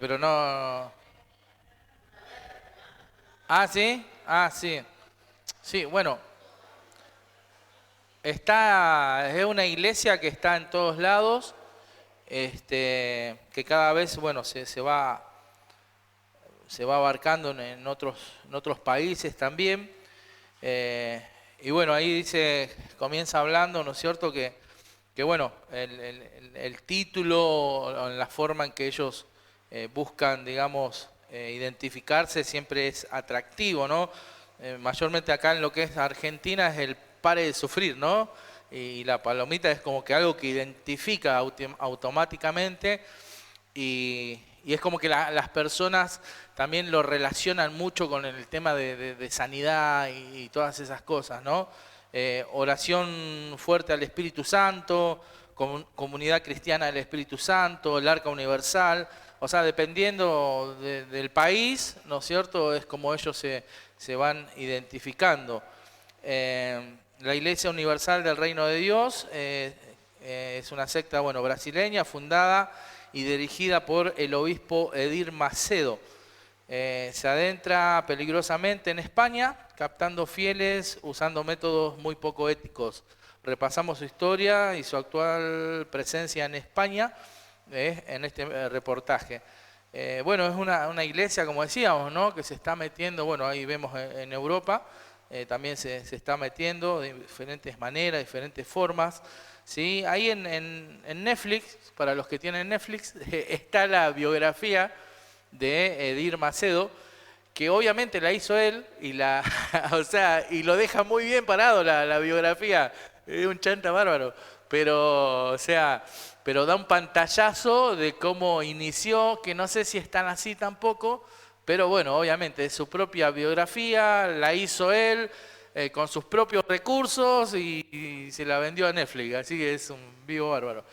pero no. Ah, sí, ah, sí, sí, bueno, es una iglesia que está en todos lados, que cada vez, bueno, se va abarcando en otros países también. Y bueno, ahí comienza hablando, ¿no es cierto?, que bueno, el título, o la forma en que ellos buscan, digamos, identificarse siempre es atractivo, ¿no? Mayormente acá en lo que es Argentina es el pare de sufrir, ¿no? Y la palomita es como que algo que identifica automáticamente y es como que las personas también lo relacionan mucho con el tema de sanidad y todas esas cosas, ¿no? Oración fuerte al Espíritu Santo, comunidad cristiana del Espíritu Santo, el Arca Universal, o sea, dependiendo del país, ¿no es cierto?, es como ellos se van identificando. La Iglesia Universal del Reino de Dios es una secta, bueno, brasileña, fundada y dirigida por el obispo Edir Macedo. Se adentra peligrosamente en España, captando fieles, usando métodos muy poco éticos. Repasamos su historia y su actual presencia en España en este reportaje. Bueno, es una iglesia, como decíamos, ¿no?, que se está metiendo, bueno, ahí vemos en Europa, también se está metiendo de diferentes maneras, diferentes formas. ¿Sí? Ahí en Netflix, para los que tienen Netflix, está la biografía de Edir Macedo, que obviamente la hizo él, o sea, y lo deja muy bien parado la biografía, es un chanta bárbaro, pero, o sea, pero da un pantallazo de cómo inició, que no sé si es tan así tampoco, pero bueno, obviamente es su propia biografía, la hizo él, con sus propios recursos y se la vendió a Netflix, así que es un vivo bárbaro.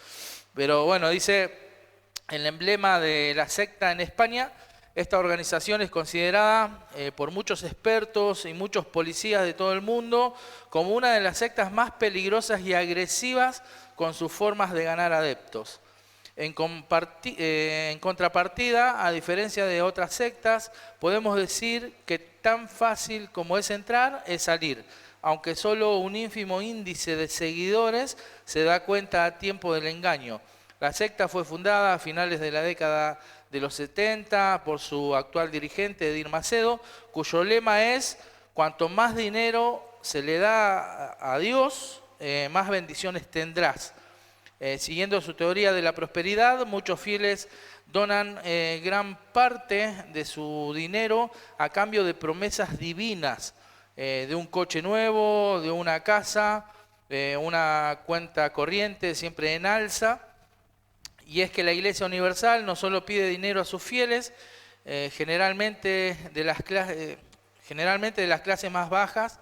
Pero bueno, dice, el emblema de la secta en España, esta organización es considerada por muchos expertos y muchos policías de todo el mundo como una de las sectas más peligrosas y agresivas con sus formas de ganar adeptos. En contrapartida, a diferencia de otras sectas, podemos decir que tan fácil como es entrar, es salir, aunque solo un ínfimo índice de seguidores se da cuenta a tiempo del engaño. La secta fue fundada a finales de la década de los 70 por su actual dirigente, Edir Macedo, cuyo lema es: cuanto más dinero se le da a Dios, más bendiciones tendrás. Siguiendo su teoría de la prosperidad, muchos fieles donan gran parte de su dinero a cambio de promesas divinas, de un coche nuevo, de una casa, una cuenta corriente siempre en alza. Y es que la Iglesia Universal no solo pide dinero a sus fieles, generalmente de las clases más bajas,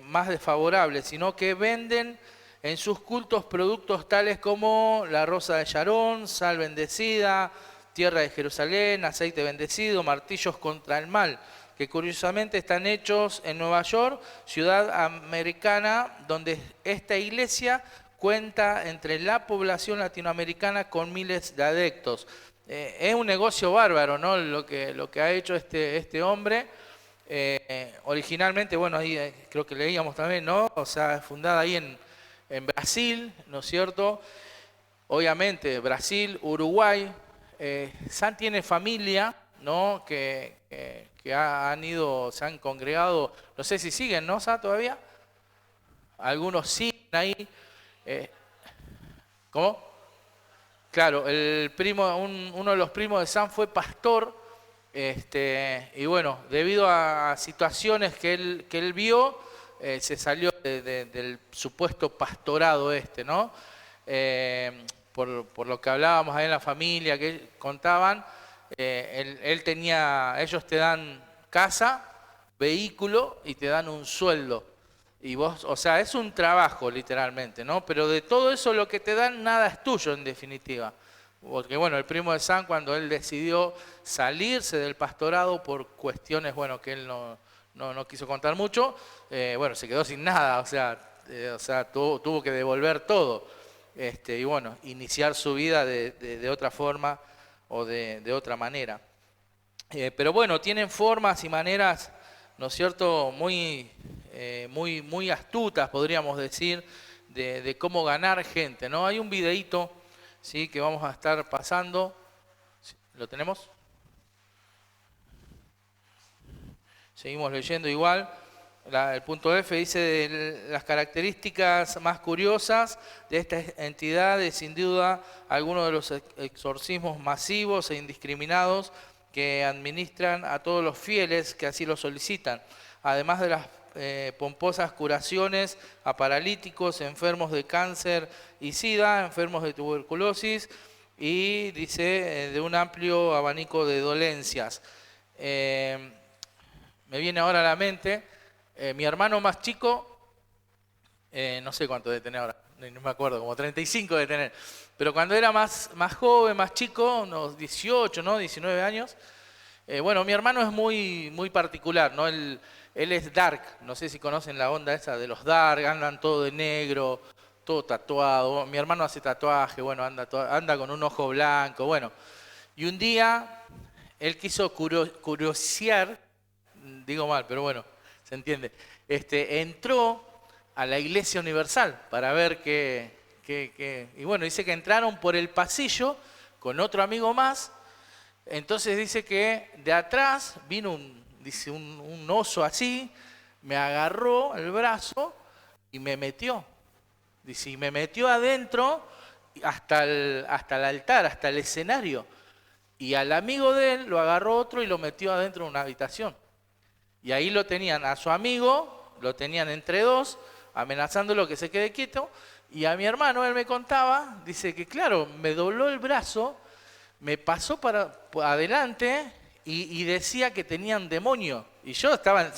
más desfavorables, sino que venden en sus cultos productos tales como la rosa de Sharon, sal bendecida, tierra de Jerusalén, aceite bendecido, martillos contra el mal, que curiosamente están hechos en Nueva York, ciudad americana, donde esta iglesia cuenta entre la población latinoamericana con miles de adeptos. Es un negocio bárbaro, ¿no?, lo que ha hecho este hombre. Originalmente, bueno, ahí creo que leíamos también, ¿no?, o sea, fundada ahí en Brasil, ¿no es cierto? Obviamente, Brasil, Uruguay. San tiene familia, ¿no?, que se han congregado, no sé si siguen, ¿no, San, todavía? Algunos siguen ahí. ¿Cómo? Claro, uno de los primos de San fue pastor, y bueno, debido a situaciones que él vio, se salió del supuesto pastorado ¿no? Por lo que hablábamos ahí en la familia, que contaban, él tenía, ellos te dan casa, vehículo y te dan un sueldo. Y vos, o sea, es un trabajo literalmente, ¿no? Pero de todo eso lo que te dan, nada es tuyo en definitiva. Porque bueno, el primo de San, cuando él decidió salirse del pastorado por cuestiones, bueno, que él no quiso contar mucho, bueno, se quedó sin nada, o sea, tuvo que devolver todo. Y bueno, iniciar su vida de otra forma o de otra manera. Pero bueno, tienen formas y maneras, ¿no es cierto?, muy astutas, podríamos decir, de cómo ganar gente, ¿no? Hay un videíto, ¿sí?, que vamos a estar pasando. ¿Lo tenemos? Seguimos leyendo igual. El punto F dice de las características más curiosas de esta entidad es sin duda algunos de los exorcismos masivos e indiscriminados que administran a todos los fieles que así lo solicitan, además de las pomposas curaciones a paralíticos, enfermos de cáncer y SIDA, enfermos de tuberculosis y dice de un amplio abanico de dolencias. Me viene ahora a la mente, mi hermano más chico, no sé cuánto debe tener ahora, no me acuerdo, como 35 debe tener, pero cuando era más joven, más chico, unos 18, ¿no? 19 años, bueno, mi hermano es muy particular, ¿no? Él es dark, no sé si conocen la onda esa de los dark, andan todo de negro, todo tatuado. Mi hermano hace tatuaje, bueno, anda con un ojo blanco, bueno. Y un día él quiso curiosear, digo mal, pero bueno, se entiende. Entró a la Iglesia Universal para ver y bueno, dice que entraron por el pasillo con otro amigo más. Entonces dice que de atrás vino un oso así, me agarró el brazo y me metió. Dice, y me metió adentro hasta el altar, hasta el escenario. Y al amigo de él lo agarró otro y lo metió adentro de una habitación. Y ahí lo tenían a su amigo, lo tenían entre dos, amenazándolo que se quede quieto. Y a mi hermano, él me contaba, dice que claro, me dobló el brazo, me pasó para adelante y decía que tenían demonio. Y yo estaba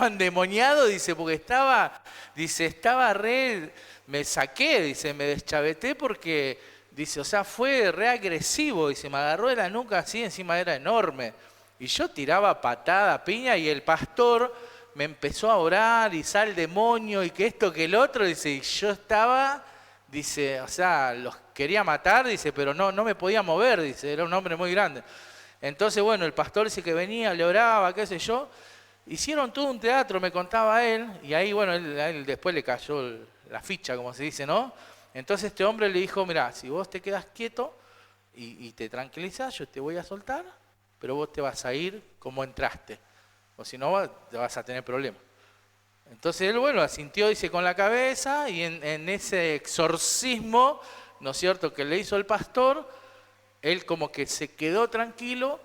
endemoniado, dice, porque estaba me saqué, dice, me deschaveté porque, dice, o sea, fue re agresivo, dice, me agarró de la nuca así, encima era enorme. Y yo tiraba patada, piña, y el pastor me empezó a orar, y sal demonio, y que esto, que el otro, dice, y yo estaba, dice, o sea, los quería matar, dice, pero no me podía mover, dice, era un hombre muy grande. Entonces, bueno, el pastor dice que venía, le oraba, qué sé yo, hicieron todo un teatro, me contaba él, y ahí, bueno, a él después le cayó la ficha, como se dice, ¿no? Entonces este hombre le dijo, mirá, si vos te quedas quieto y te tranquilizás, yo te voy a soltar, pero vos te vas a ir como entraste, o si no te vas a tener problemas. Entonces él, bueno, asintió, dice, con la cabeza, y en ese exorcismo, ¿no es cierto?, que le hizo el pastor, él como que se quedó tranquilo,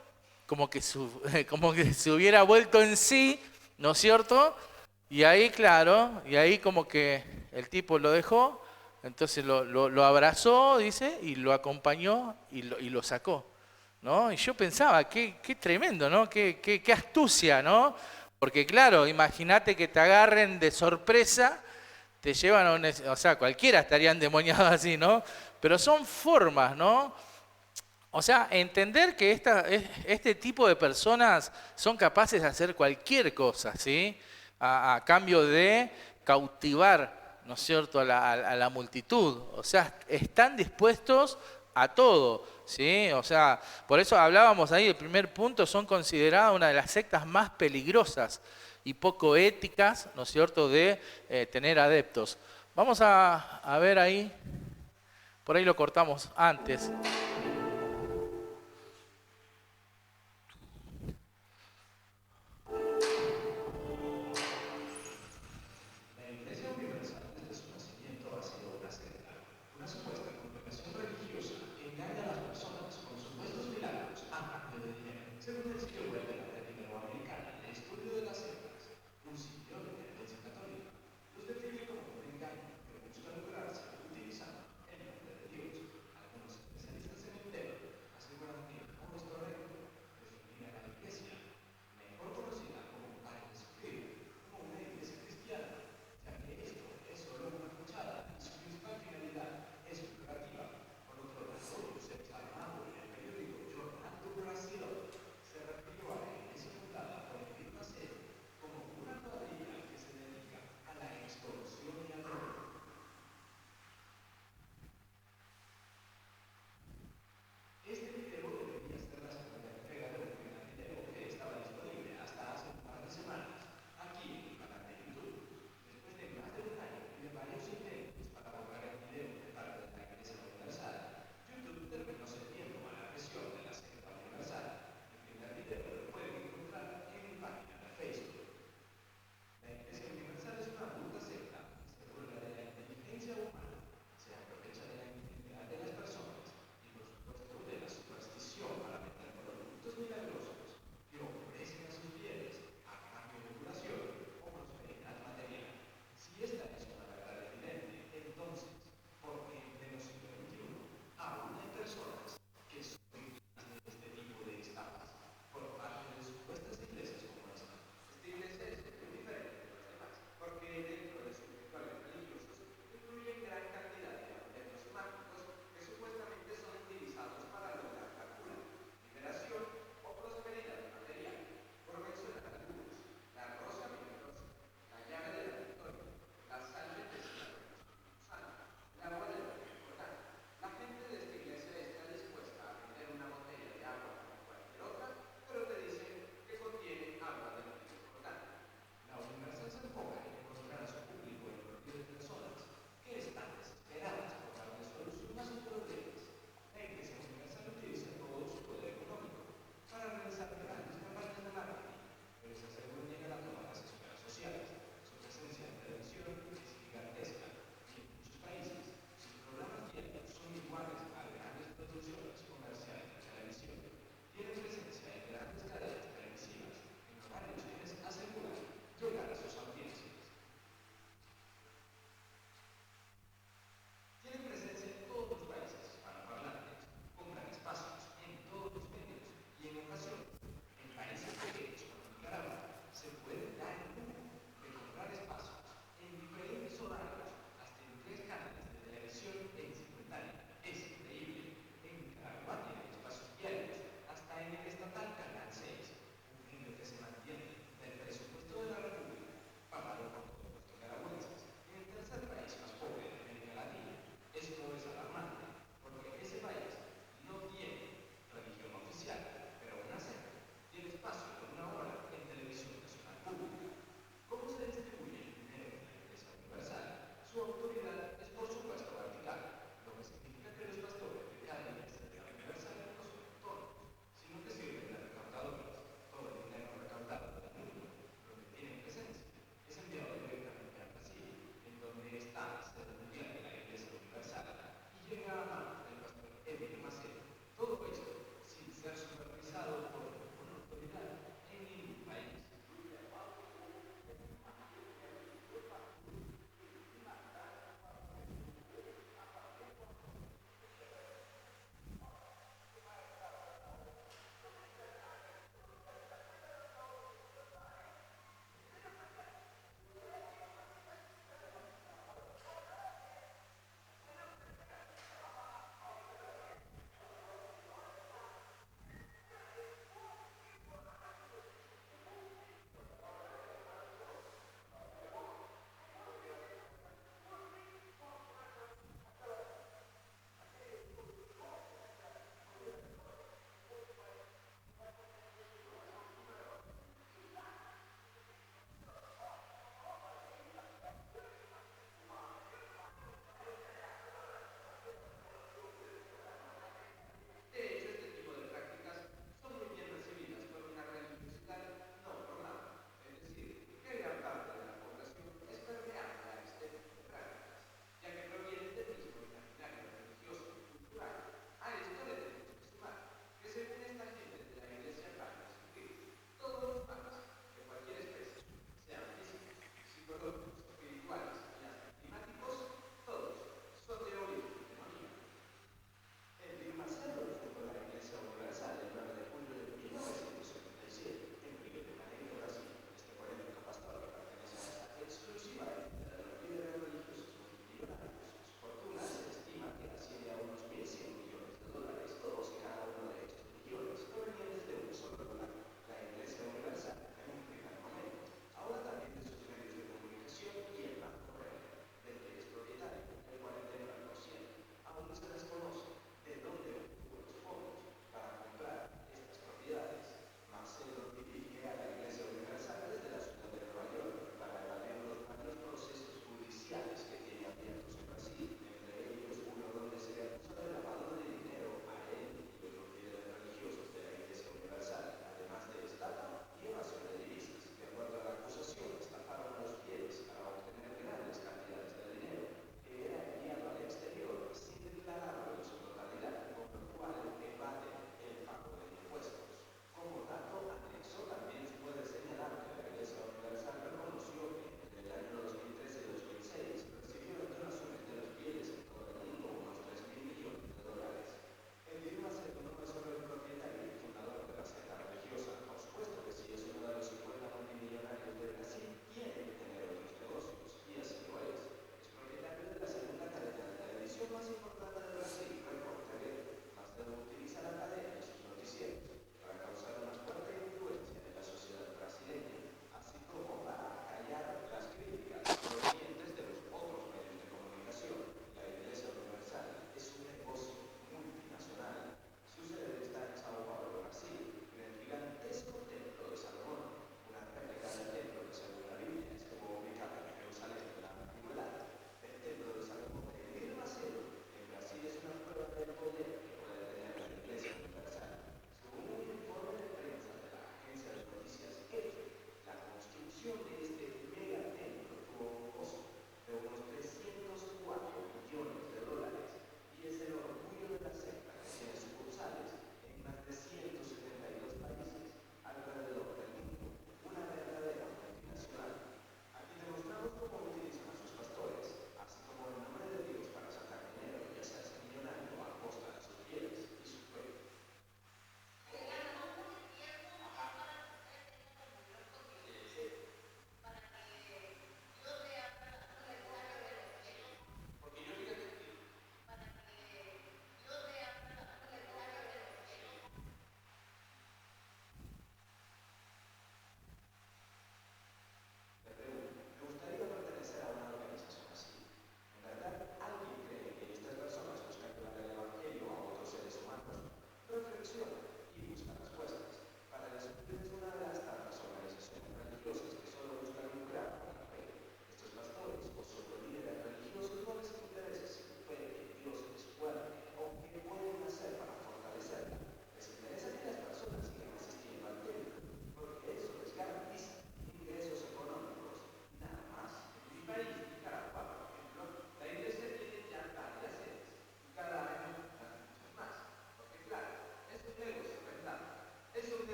como que se hubiera vuelto en sí, ¿no es cierto? Y ahí, claro, y ahí como que el tipo lo dejó, entonces lo abrazó, dice, y lo acompañó y lo sacó, ¿no? Y yo pensaba, qué tremendo, ¿no? Qué astucia, ¿no? Porque claro, imagínate que te agarren de sorpresa, te llevan a o sea, cualquiera estaría endemoniado así, ¿no? Pero son formas, ¿no? O sea, entender que este tipo de personas son capaces de hacer cualquier cosa, ¿sí? A cambio de cautivar, ¿no es cierto?, a la multitud. O sea, están dispuestos a todo, ¿sí? O sea, por eso hablábamos ahí, el primer punto, son consideradas una de las sectas más peligrosas y poco éticas, ¿no es cierto?, de tener adeptos. Vamos a ver ahí, por ahí lo cortamos antes. Según el sitio web de la Red Iberoamericana de Estudio de las Sectas, un sitio de tendencia católica.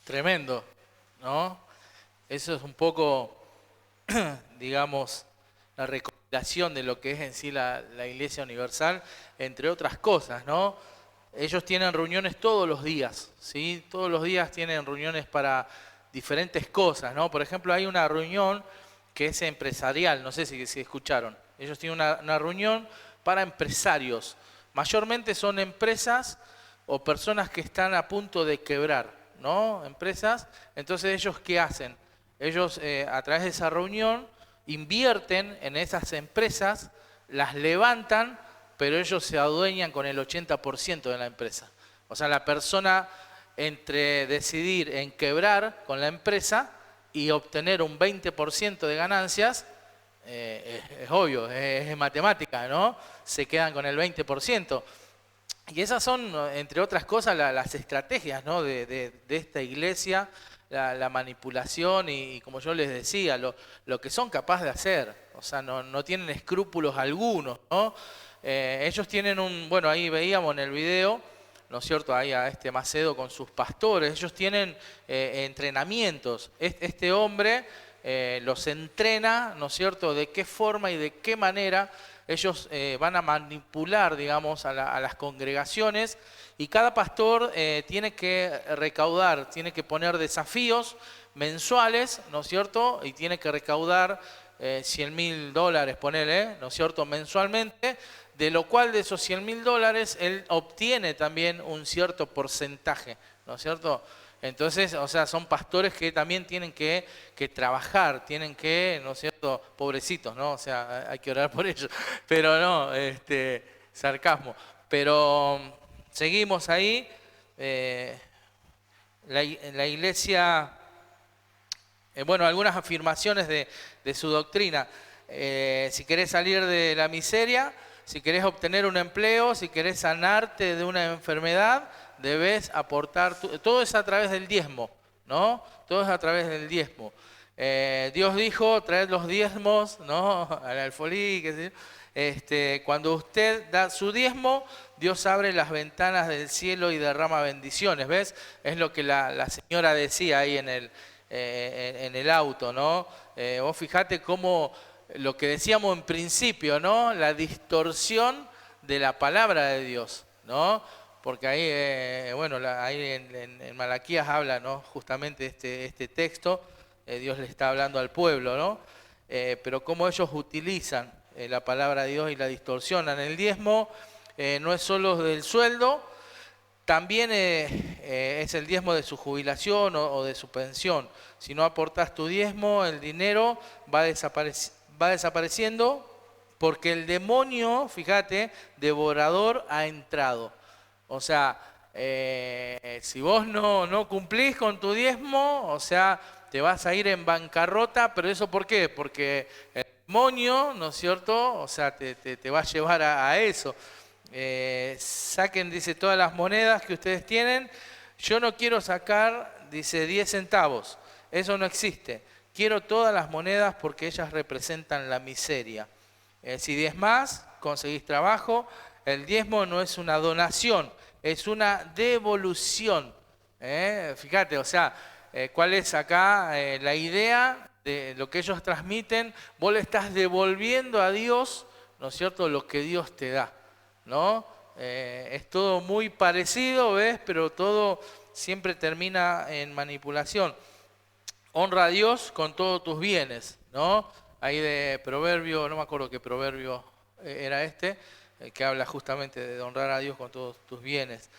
Tremendo, ¿no? Eso es un poco, digamos, la recopilación de lo que es en sí la Iglesia Universal, entre otras cosas, ¿no? Ellos tienen reuniones todos los días, ¿sí? Todos los días tienen reuniones para diferentes cosas, ¿no? Por ejemplo, hay una reunión que es empresarial, no sé si escucharon. Ellos tienen una reunión para empresarios. Mayormente son empresas o personas que están a punto de quebrar, ¿no? Empresas. Entonces, ¿ellos qué hacen? Ellos, a través de esa reunión, invierten en esas empresas, las levantan, pero ellos se adueñan con el 80% de la empresa. O sea, la persona entre decidir en quebrar con la empresa y obtener un 20% de ganancias, es obvio, es matemática, ¿no? Se quedan con el 20%. Y esas son, entre otras cosas, las estrategias, ¿no? de esta iglesia, la manipulación y como yo les decía, lo que son capaces de hacer. O sea, no tienen escrúpulos algunos, ¿no? Ellos tienen bueno, ahí veíamos en el video, ¿no es cierto? Ahí a este Macedo con sus pastores, ellos tienen entrenamientos. Este hombre los entrena, ¿no es cierto? De qué forma y de qué manera ellos van a manipular, digamos, a las congregaciones, y cada pastor tiene que recaudar, tiene que poner desafíos mensuales, ¿no es cierto? Y tiene que recaudar $100.000, ponele, ¿no es cierto?, mensualmente, de lo cual de esos $100.000 él obtiene también un cierto porcentaje, ¿no es cierto? Entonces, o sea, son pastores que también tienen que trabajar, tienen que, ¿no es cierto?, pobrecitos, ¿no? O sea, hay que orar por ellos, pero no, sarcasmo. Pero seguimos ahí, la iglesia, bueno, algunas afirmaciones de su doctrina. Si querés salir de la miseria, si querés obtener un empleo, si querés sanarte de una enfermedad, debes aportar, todo es a través del diezmo, ¿no? Todo es a través del diezmo. Dios dijo, traed los diezmos, ¿no? Al alfolí, qué sé yo. Cuando usted da su diezmo, Dios abre las ventanas del cielo y derrama bendiciones, ¿ves? Es lo que la señora decía ahí en el auto, ¿no? Vos fijate cómo lo que decíamos en principio, ¿no? La distorsión de la palabra de Dios, ¿no? Porque ahí, bueno, ahí en Malaquías habla, ¿no? Justamente este texto, Dios le está hablando al pueblo, ¿no? Pero cómo ellos utilizan la palabra de Dios y la distorsionan. El diezmo no es solo del sueldo, también es el diezmo de su jubilación o de su pensión. Si no aportas tu diezmo, el dinero va desapareciendo porque el demonio, fíjate, devorador ha entrado. O sea, si vos no cumplís con tu diezmo, o sea, te vas a ir en bancarrota, pero ¿eso por qué? Porque el demonio, ¿no es cierto? O sea, te va a llevar a eso. Saquen, dice, todas las monedas que ustedes tienen. Yo no quiero sacar, dice, 10 centavos. Eso no existe. Quiero todas las monedas porque ellas representan la miseria. Si diezmás, conseguís trabajo. El diezmo no es una donación, es una devolución. Fíjate, o sea, ¿cuál es acá la idea de lo que ellos transmiten? Vos le estás devolviendo a Dios, ¿no es cierto?, lo que Dios te da, ¿no? Es todo muy parecido, ¿ves? Pero todo siempre termina en manipulación. Honra a Dios con todos tus bienes, ¿no? Ahí de proverbio, no me acuerdo qué proverbio era que habla justamente de honrar a Dios con todos tus bienes.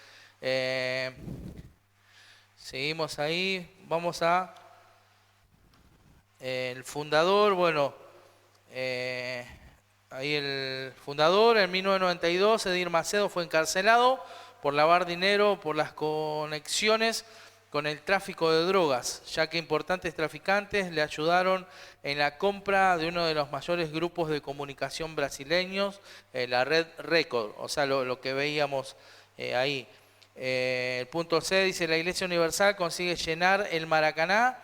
Seguimos ahí, vamos a el fundador, bueno, ahí el fundador en 1992, Edir Macedo, fue encarcelado por lavar dinero, por las conexiones con el tráfico de drogas, ya que importantes traficantes le ayudaron en la compra de uno de los mayores grupos de comunicación brasileños, la red Record, o sea, lo que veíamos ahí. El punto C dice, la Iglesia Universal consigue llenar el Maracaná,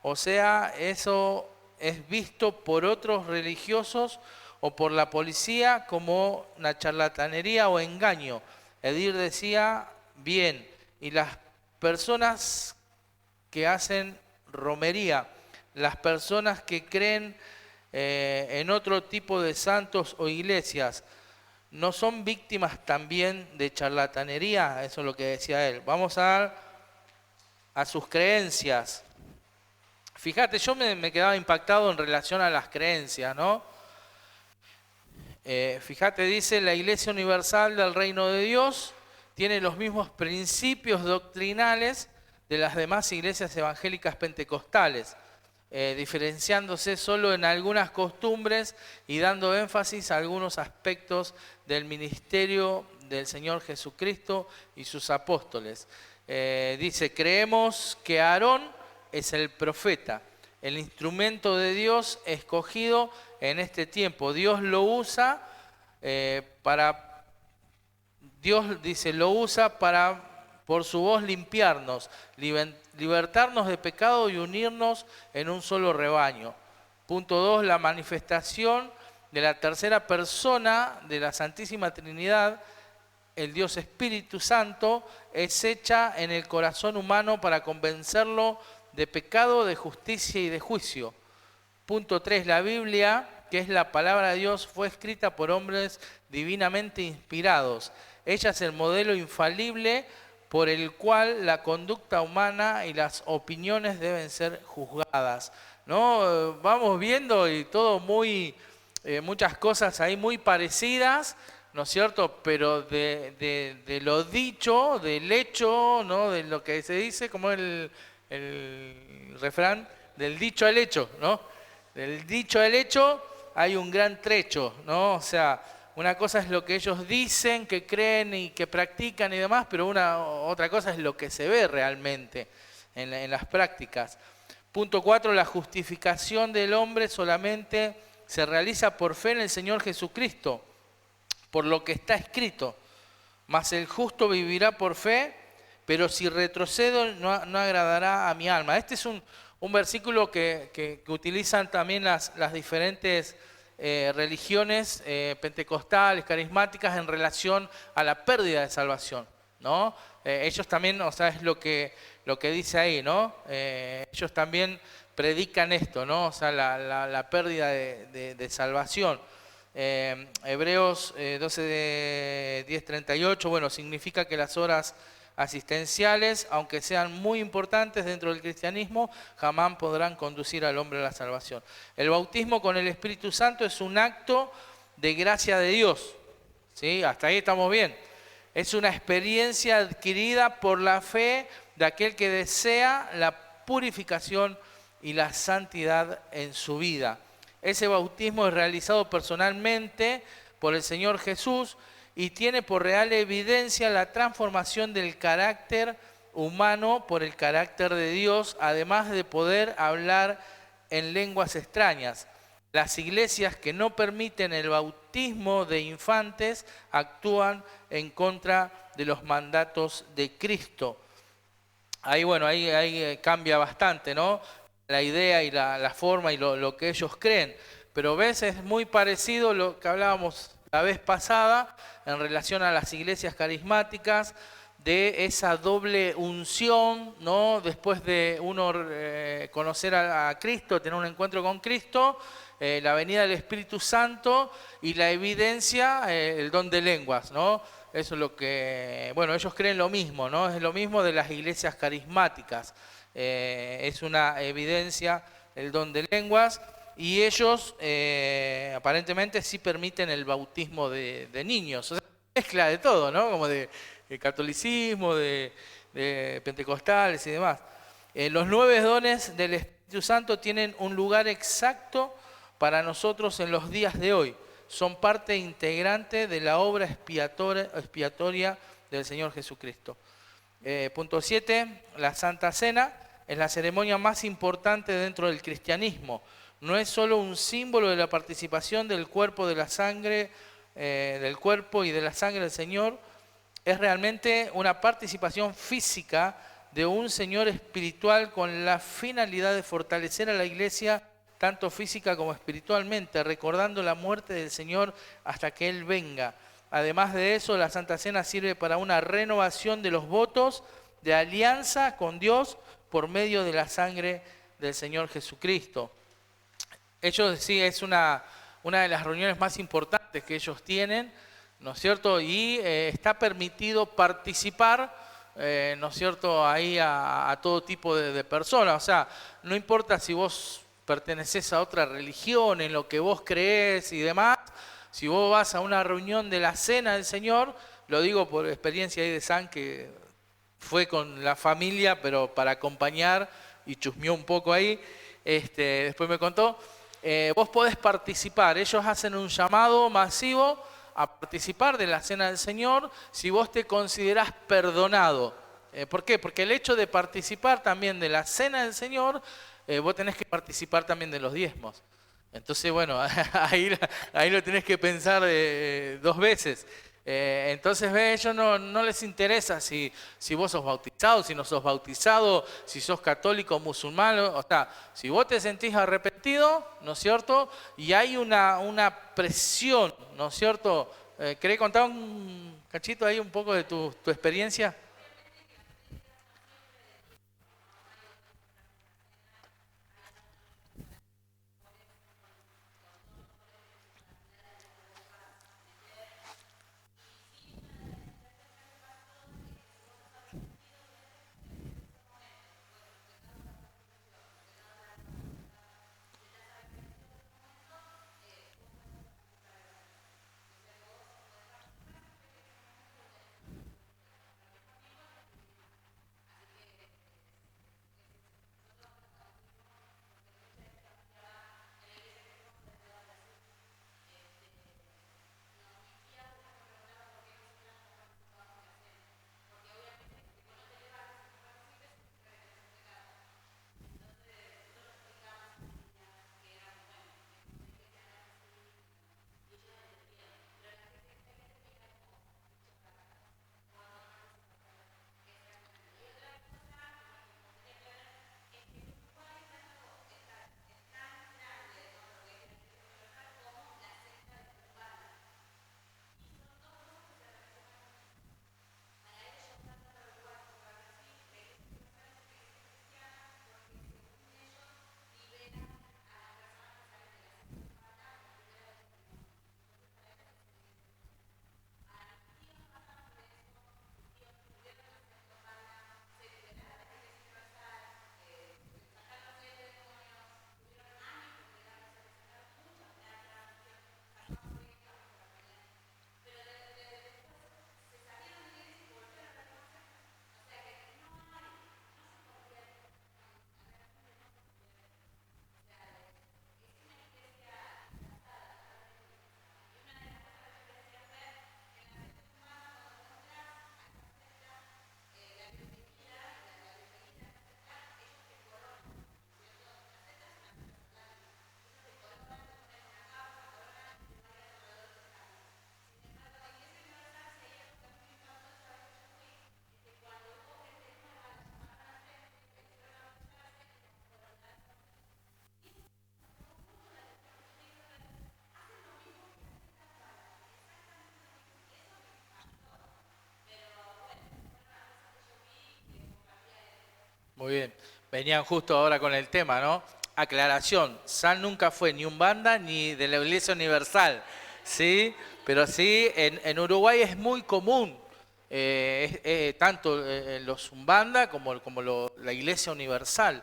o sea, eso es visto por otros religiosos o por la policía como una charlatanería o engaño. Edir decía, bien, y las personas que hacen romería, las personas que creen en otro tipo de santos o iglesias, ¿no son víctimas también de charlatanería? Eso es lo que decía él. Vamos a sus creencias. Fíjate, yo me quedaba impactado en relación a las creencias, ¿no? Fíjate, dice, la Iglesia Universal del Reino de Dios tiene los mismos principios doctrinales de las demás iglesias evangélicas pentecostales, diferenciándose solo en algunas costumbres y dando énfasis a algunos aspectos del ministerio del Señor Jesucristo y sus apóstoles. Dice, creemos que Aarón es el profeta, el instrumento de Dios escogido en este tiempo. Dios lo usa para, por su voz, limpiarnos, libertarnos de pecado y unirnos en un solo rebaño. Punto 2, la manifestación de la tercera persona de la Santísima Trinidad, el Dios Espíritu Santo, es hecha en el corazón humano para convencerlo de pecado, de justicia y de juicio. Punto 3, la Biblia, que es la palabra de Dios, fue escrita por hombres divinamente inspirados. Ella es el modelo infalible por el cual la conducta humana y las opiniones deben ser juzgadas, ¿no? Vamos viendo y todo muchas cosas ahí muy parecidas, ¿no es cierto? Pero de lo dicho, del hecho, ¿no? De lo que se dice, como el refrán, del dicho al hecho, ¿no? Del dicho al hecho hay un gran trecho, ¿no? O sea, una cosa es lo que ellos dicen, que creen y que practican y demás, pero otra cosa es lo que se ve realmente en las prácticas. Punto 4, la justificación del hombre solamente se realiza por fe en el Señor Jesucristo, por lo que está escrito. Mas el justo vivirá por fe, pero si retrocedo no agradará a mi alma. Este es un versículo que utilizan también las diferentes religiones pentecostales, carismáticas, en relación a la pérdida de salvación, ¿no? Ellos también, o sea, es lo que dice ahí, ¿no? Ellos también predican esto, ¿no? O sea, la pérdida de salvación. Hebreos 12, 10, 38, bueno, significa que las horas asistenciales, aunque sean muy importantes dentro del cristianismo, jamás podrán conducir al hombre a la salvación. El bautismo con el Espíritu Santo es un acto de gracia de Dios, ¿sí? Hasta ahí estamos bien. Es una experiencia adquirida por la fe de aquel que desea la purificación y la santidad en su vida. Ese bautismo es realizado personalmente por el Señor Jesús y tiene por real evidencia la transformación del carácter humano por el carácter de Dios, además de poder hablar en lenguas extrañas. Las iglesias que no permiten el bautismo de infantes actúan en contra de los mandatos de Cristo. Ahí, bueno, ahí cambia bastante, ¿no? La idea y la forma y lo que ellos creen. Pero ves, es muy parecido a lo que hablábamos la vez pasada en relación a las iglesias carismáticas, de esa doble unción, ¿no? Después de uno conocer a Cristo, tener un encuentro con Cristo, la venida del Espíritu Santo y la evidencia, el don de lenguas, ¿no? Eso es lo que, bueno, ellos creen lo mismo, ¿no? Es lo mismo de las iglesias carismáticas. Es una evidencia el don de lenguas y ellos aparentemente sí permiten el bautismo de niños. O sea, mezcla de todo, ¿no? Como de catolicismo, de pentecostales y demás. Los 9 dones del Espíritu Santo tienen un lugar exacto para nosotros en los días de hoy. Son parte integrante de la obra expiatoria del Señor Jesucristo. Punto 7, la Santa Cena es la ceremonia más importante dentro del cristianismo. No es solo un símbolo de la participación del cuerpo, de la sangre, del cuerpo y de la sangre del Señor, es realmente una participación física de un Señor espiritual con la finalidad de fortalecer a la iglesia tanto física como espiritualmente, recordando la muerte del Señor hasta que Él venga. Además de eso, la Santa Cena sirve para una renovación de los votos de alianza con Dios por medio de la sangre del Señor Jesucristo. Ellos sí, es una de las reuniones más importantes que ellos tienen, ¿no es cierto? Y está permitido participar, ¿no es cierto?, ahí a todo tipo de personas. O sea, no importa si vos perteneces a otra religión, en lo que vos creés y demás, si vos vas a una reunión de la Cena del Señor, lo digo por experiencia ahí de San, que fue con la familia, pero para acompañar y chusmeó un poco ahí, después me contó, vos podés participar. Ellos hacen un llamado masivo a participar de la Cena del Señor si vos te considerás perdonado. ¿Por qué? Porque el hecho de participar también de la Cena del Señor, vos tenés que participar también de los diezmos. Entonces, bueno, ahí lo tenés que pensar dos veces. Entonces, a ellos no les interesa si vos sos bautizado, si no sos bautizado, si sos católico o musulmán. O sea, si vos te sentís arrepentido, ¿no es cierto? Y hay una presión, ¿no es cierto? ¿Querés contar un cachito ahí un poco de tu experiencia? Muy bien. Venían justo ahora con el tema, ¿no? Aclaración, San nunca fue ni un banda ni de la Iglesia Universal, ¿sí? Pero sí, en Uruguay es muy común, tanto en los Umbanda como la Iglesia Universal.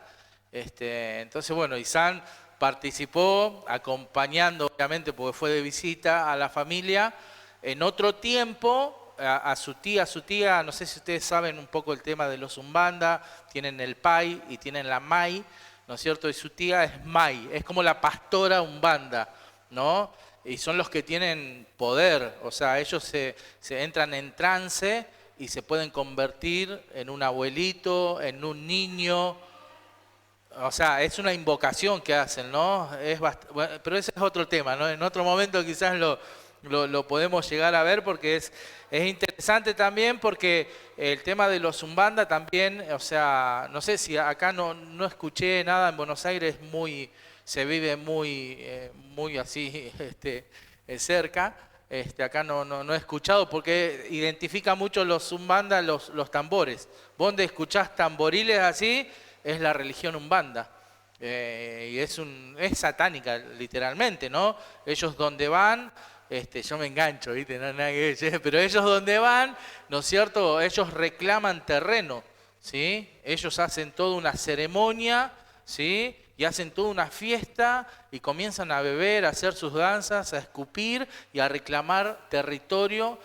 Entonces, bueno, y San participó acompañando, obviamente, porque fue de visita a la familia, en otro tiempo, a su tía, no sé si ustedes saben un poco el tema de los Umbanda, tienen el Pai y tienen la Mai, ¿no es cierto? Y su tía es Mai, es como la pastora Umbanda, ¿no? Y son los que tienen poder, o sea, ellos se entran en trance y se pueden convertir en un abuelito, en un niño. O sea, es una invocación que hacen, ¿no? Bueno, pero ese es otro tema, ¿no? En otro momento quizás lo podemos llegar a ver porque es interesante también porque el tema de los Umbanda también, o sea, no sé si acá no escuché nada en Buenos Aires, se vive muy así cerca. Acá no he escuchado porque identifica mucho los Umbanda los tambores. Vos donde escuchás tamboriles así, es la religión umbanda. Y es satánica, literalmente, ¿no? Ellos donde van, yo me engancho, ¿viste? No, nada que ver, pero ellos donde van, ¿no es cierto? Ellos reclaman terreno, ¿sí? Ellos hacen toda una ceremonia, ¿sí? Y hacen toda una fiesta y comienzan a beber, a hacer sus danzas, a escupir y a reclamar territorio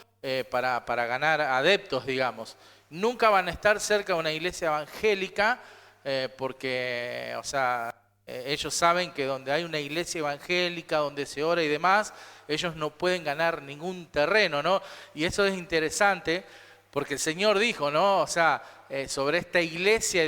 para ganar adeptos, digamos. Nunca van a estar cerca de una iglesia evangélica porque, o sea, ellos saben que donde hay una iglesia evangélica, donde se ora y demás, ellos no pueden ganar ningún terreno, ¿no? Y eso es interesante porque el Señor dijo, ¿no? O sea, sobre esta iglesia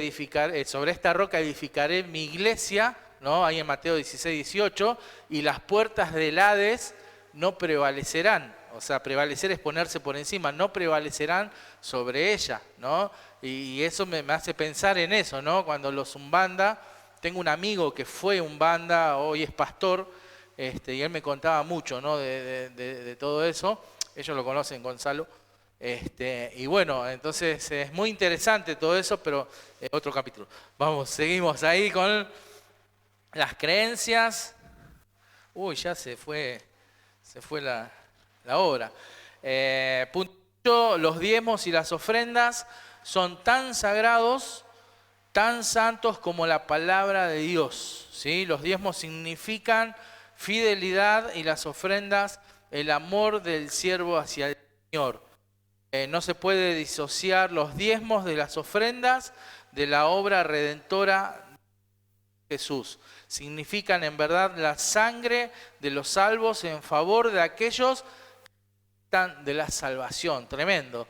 sobre esta roca edificaré mi iglesia, ¿no? Ahí en Mateo 16, 18, y las puertas del Hades no prevalecerán. O sea, prevalecer es ponerse por encima, no prevalecerán sobre ella, ¿no? Y eso me hace pensar en eso, ¿no? Cuando los umbanda, tengo un amigo que fue umbanda, hoy es pastor, y él me contaba mucho, ¿no? de todo eso. Ellos lo conocen, Gonzalo. Y bueno, entonces es muy interesante todo eso, pero otro capítulo. Vamos, seguimos ahí con las creencias. Uy, ya se fue la hora. Punto 8, los diezmos y las ofrendas son tan sagrados, tan santos como la palabra de Dios, ¿sí? Los diezmos significan fidelidad y las ofrendas el amor del siervo hacia el Señor. No se puede disociar los diezmos de las ofrendas de la obra redentora de Jesús. Significan en verdad la sangre de los salvos en favor de aquellos que están de la salvación. Tremendo.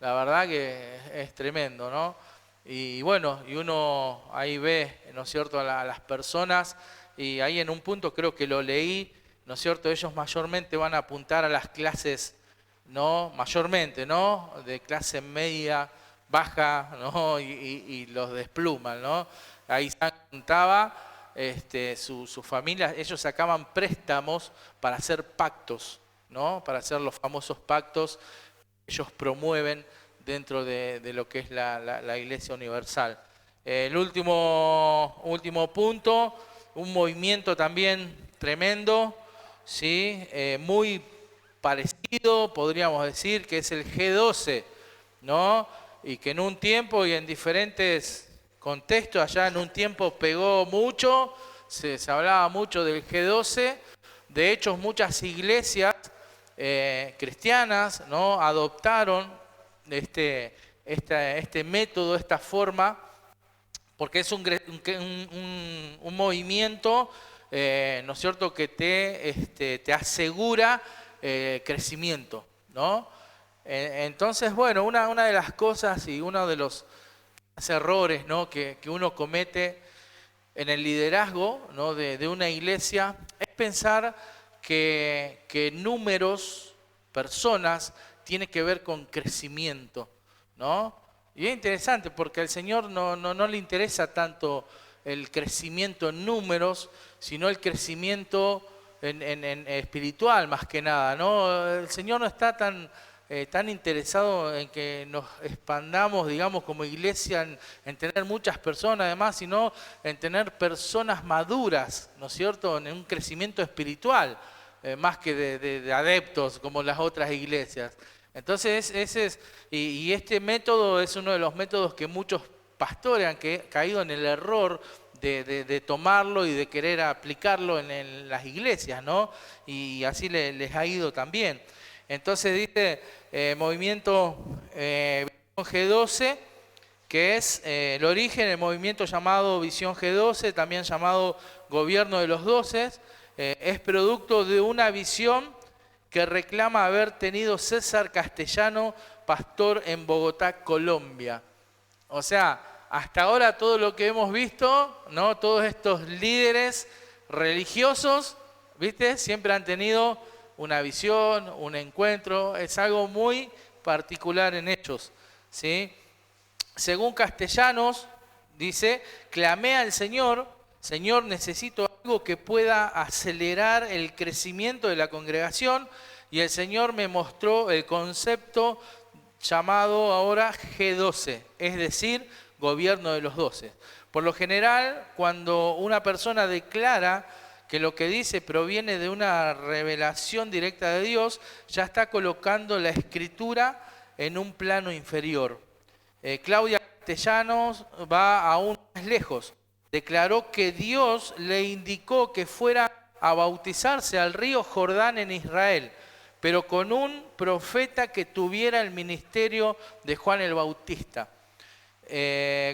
La verdad que es tremendo, ¿no? Y bueno, y uno ahí ve, ¿no es cierto?, a las personas, y ahí en un punto creo que lo leí, ¿no es cierto?, ellos mayormente van a apuntar a las clases, ¿no? Mayormente, ¿no? De clase media, baja, ¿no? Y los despluman, ¿no? Ahí se apuntaba su familia, ellos sacaban préstamos para hacer pactos, ¿no? Para hacer los famosos pactos que ellos promueven dentro de lo que es la Iglesia Universal. El último punto, un movimiento también tremendo, ¿sí? Muy parecido, podríamos decir, que es el G12, ¿no? Y que en un tiempo y en diferentes contextos, allá en un tiempo pegó mucho, se hablaba mucho del G12. De hecho, muchas iglesias cristianas, ¿no?, adoptaron este método, esta forma, porque es un movimiento, ¿no es cierto?, que te asegura crecimiento, ¿no? Entonces, bueno, una de las cosas y uno de los errores, ¿no?, que uno comete en el liderazgo, ¿no?, de una iglesia es pensar que números, personas, tiene que ver con crecimiento, ¿no? Y es interesante porque al Señor no le interesa tanto el crecimiento en números, sino el crecimiento en espiritual más que nada, ¿no? El Señor no está tan interesado en que nos expandamos, digamos, como iglesia, en tener muchas personas además, sino en tener personas maduras, ¿no es cierto?, en un crecimiento espiritual, más que de adeptos como las otras iglesias. Entonces, este método es uno de los métodos que muchos pastores han caído en el error de tomarlo y de querer aplicarlo en las iglesias, ¿no? Y así les ha ido también. Entonces dice movimiento G12, que es el origen del movimiento llamado Visión G12, también llamado Gobierno de los Doces, es producto de una visión que reclama haber tenido César Castellano, pastor en Bogotá, Colombia. O sea, hasta ahora todo lo que hemos visto, ¿no?, todos estos líderes religiosos, ¿viste?, siempre han tenido una visión, un encuentro, es algo muy particular en ellos, ¿sí? Según Castellanos, dice, clamé al Señor, Señor, necesito algo que pueda acelerar el crecimiento de la congregación, y el Señor me mostró el concepto llamado ahora G12, es decir, gobierno de los 12. Por lo general, cuando una persona declara que lo que dice proviene de una revelación directa de Dios, ya está colocando la escritura en un plano inferior. Claudia Castellanos va aún más lejos. Declaró que Dios le indicó que fuera a bautizarse al río Jordán en Israel, pero con un profeta que tuviera el ministerio de Juan el Bautista.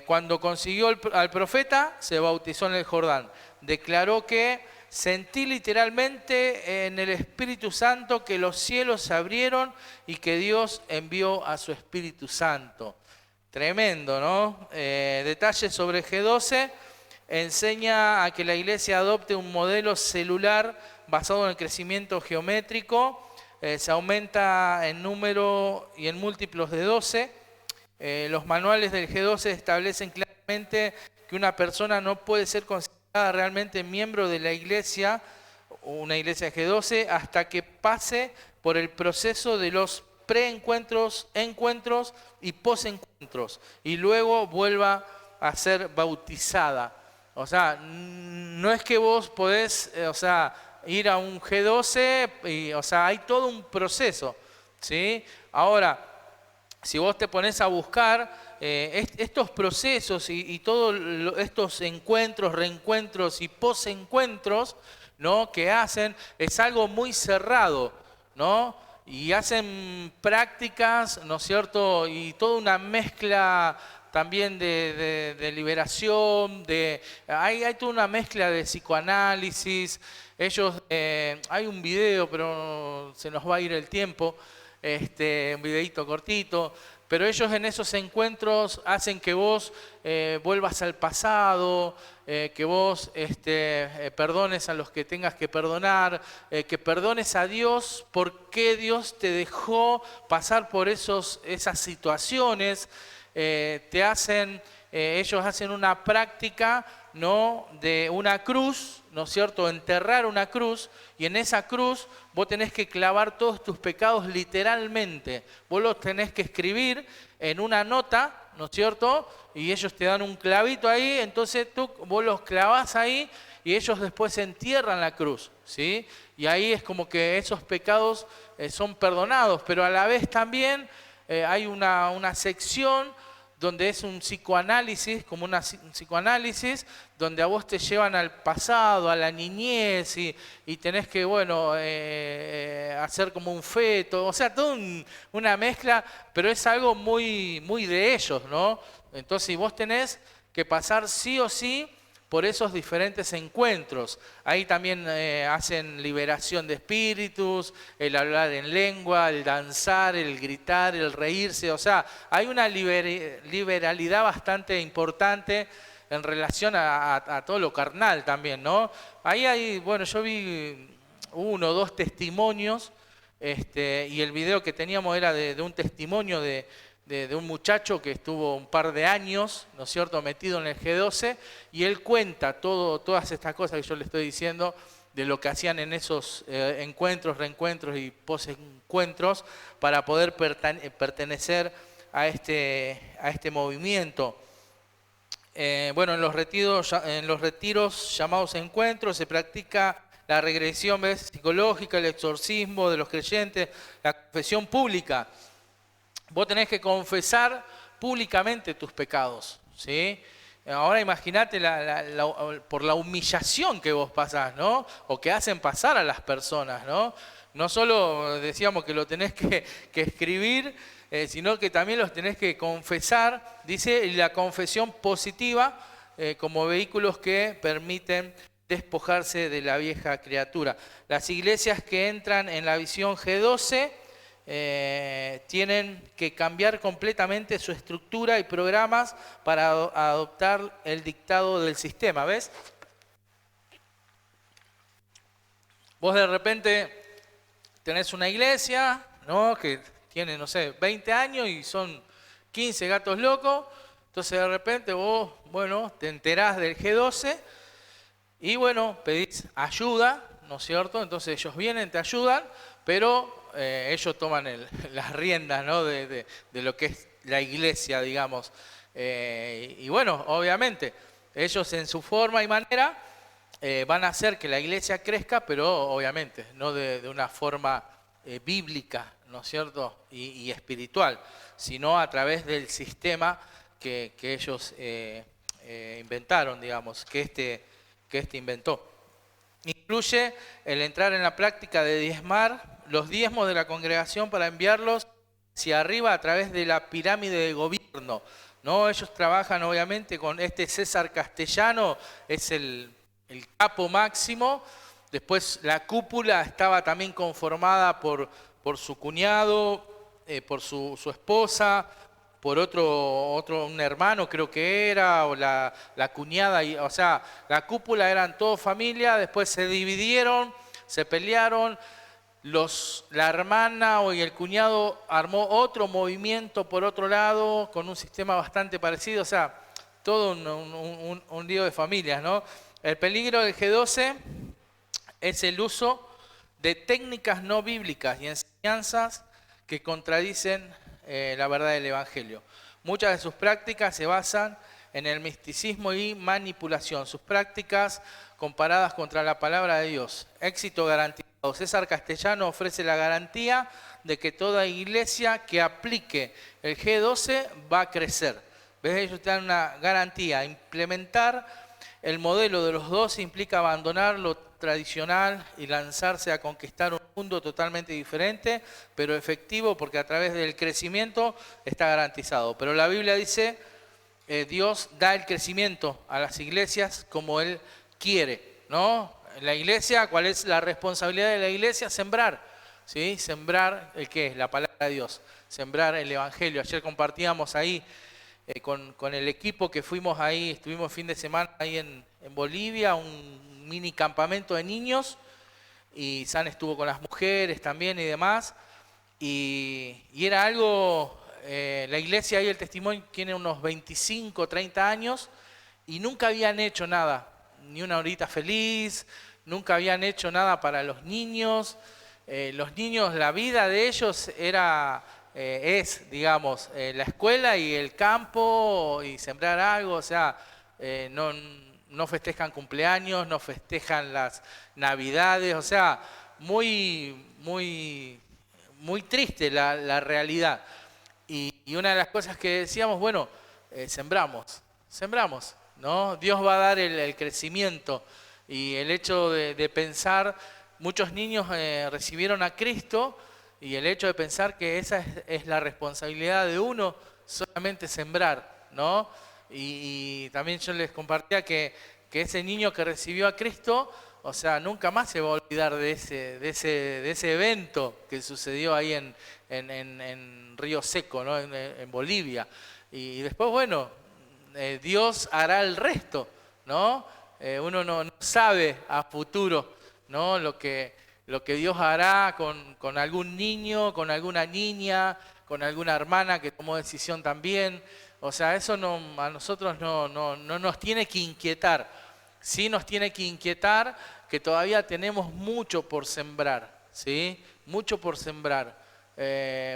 Cuando consiguió al profeta, se bautizó en el Jordán. Declaró que sentí literalmente en el Espíritu Santo que los cielos se abrieron y que Dios envió a su Espíritu Santo. Tremendo, ¿no? Detalles sobre G12. Enseña a que la iglesia adopte un modelo celular basado en el crecimiento geométrico. Se aumenta en número y en múltiplos de 12. Los manuales del G12 establecen claramente que una persona no puede ser considerada realmente miembro de la iglesia, una iglesia G12, hasta que pase por el proceso de los preencuentros, encuentros y posencuentros, y luego vuelva a ser bautizada. O sea, no es que vos podés, ir a un G12, y, hay todo un proceso, ¿sí? Ahora, si vos te pones a buscar estos procesos y todos estos encuentros, reencuentros y posencuentros, ¿no?, que hacen, es algo muy cerrado, ¿no? Y hacen prácticas, ¿no es cierto? Y toda una mezcla también de liberación, hay toda una mezcla de psicoanálisis. Ellos, hay un video, pero se nos va a ir el tiempo, un videito cortito, pero ellos en esos encuentros hacen que vos vuelvas al pasado, que vos perdones a los que tengas que perdonar, que perdones a Dios porque Dios te dejó pasar por esas situaciones. Ellos hacen una práctica, ¿no?, de una cruz, ¿no es cierto?, enterrar una cruz, y en esa cruz vos tenés que clavar todos tus pecados literalmente. Vos los tenés que escribir en una nota, ¿no es cierto?, y ellos te dan un clavito ahí, entonces vos los clavás ahí y ellos después entierran la cruz, ¿sí? Y ahí es como que esos pecados son perdonados, pero a la vez también hay una sección donde es un psicoanálisis, como un psicoanálisis, donde a vos te llevan al pasado, a la niñez, y tenés que, hacer como un feto, o sea, toda una mezcla, pero es algo muy, muy de ellos, ¿no? Entonces vos tenés que pasar sí o sí por esos diferentes encuentros. Ahí también hacen liberación de espíritus, el hablar en lengua, el danzar, el gritar, el reírse. O sea, hay una liberalidad bastante importante en relación a todo lo carnal también, ¿no? Ahí hay, yo vi 1 o 2 testimonios, y el video que teníamos era de un testimonio de un muchacho que estuvo un par de años, ¿no es cierto?, metido en el G12, y él cuenta todas estas cosas que yo le estoy diciendo, de lo que hacían en esos encuentros, reencuentros y posencuentros para poder pertenecer a este movimiento. En los retiros llamados encuentros se practica la regresión psicológica, el exorcismo de los creyentes, la confesión pública. Vos tenés que confesar públicamente tus pecados, ¿sí? Ahora imaginate por la humillación que vos pasás, ¿no? O que hacen pasar a las personas, ¿no? No solo decíamos que lo tenés que escribir, sino que también los tenés que confesar. Dice la confesión positiva como vehículos que permiten despojarse de la vieja criatura. Las iglesias que entran en la visión G12 tienen que cambiar completamente su estructura y programas para adoptar el dictado del sistema, ¿ves? Vos de repente tenés una iglesia, ¿no?, que tiene, 20 años y son 15 gatos locos, entonces de repente vos, te enterás del G12 y pedís ayuda, ¿no es cierto? Entonces ellos vienen, te ayudan, pero ellos toman las riendas, ¿no?, de lo que es la iglesia, digamos. Y bueno, obviamente, ellos en su forma y manera van a hacer que la iglesia crezca, pero obviamente no de una forma bíblica, ¿no es cierto? Y espiritual, sino a través del sistema que ellos inventaron, digamos, que este inventó. Incluye el entrar en la práctica de diezmar los diezmos de la congregación para enviarlos hacia arriba a través de la pirámide de gobierno, ¿no? Ellos trabajan obviamente con este César Castellano, es el capo máximo. Después la cúpula estaba también conformada por su cuñado, por su esposa, por un hermano creo que era, o la cuñada, o sea, la cúpula eran todo familia, después se dividieron, se pelearon, la hermana y el cuñado armó otro movimiento por otro lado, con un sistema bastante parecido, o sea, todo un lío de familias, ¿no? El peligro del G12 es el uso de técnicas no bíblicas y enseñanzas que contradicen la verdad del Evangelio. Muchas de sus prácticas se basan en el misticismo y manipulación. Sus prácticas comparadas contra la palabra de Dios. Éxito garantizado. César Castellano ofrece la garantía de que toda iglesia que aplique el G12 va a crecer. ¿Ves? Ellos te dan una garantía. Implementar el modelo de los 12 implica abandonar lo tradicional y lanzarse a conquistar un mundo totalmente diferente, pero efectivo, porque a través del crecimiento está garantizado. Pero la Biblia dice, Dios da el crecimiento a las iglesias como Él quiere, ¿no? La iglesia, ¿cuál es la responsabilidad de la iglesia? Sembrar, ¿sí? Sembrar el qué, la palabra de Dios, sembrar el Evangelio. Ayer compartíamos ahí con el equipo que fuimos ahí, estuvimos fin de semana ahí en Bolivia, un mini campamento de niños, y San estuvo con las mujeres también y demás, y era algo, la iglesia ahí, el testimonio tiene unos 25, 30 años, y nunca habían hecho nada, ni una horita feliz, nunca habían hecho nada para los niños. Los niños, la vida de ellos es, digamos, la escuela y el campo y sembrar algo, o sea, no festejan cumpleaños, no festejan las navidades, o sea, muy triste la realidad. Y una de las cosas que decíamos, bueno, sembramos, ¿no? Dios va a dar el crecimiento, y el hecho de pensar, muchos niños recibieron a Cristo, y el hecho de pensar que esa es la responsabilidad de uno, solamente sembrar, ¿no? Y también yo les compartía que ese niño que recibió a Cristo, o sea, nunca más se va a olvidar de ese evento que sucedió ahí en Río Seco, ¿no? En Bolivia. Y después, bueno, Dios hará el resto, ¿no? Uno no sabe a futuro, ¿no? Lo que Dios hará con algún niño, con alguna niña, con alguna hermana que tomó decisión también. O sea, eso a nosotros no nos tiene que inquietar. Sí nos tiene que inquietar que todavía tenemos mucho por sembrar, ¿sí? Mucho por sembrar.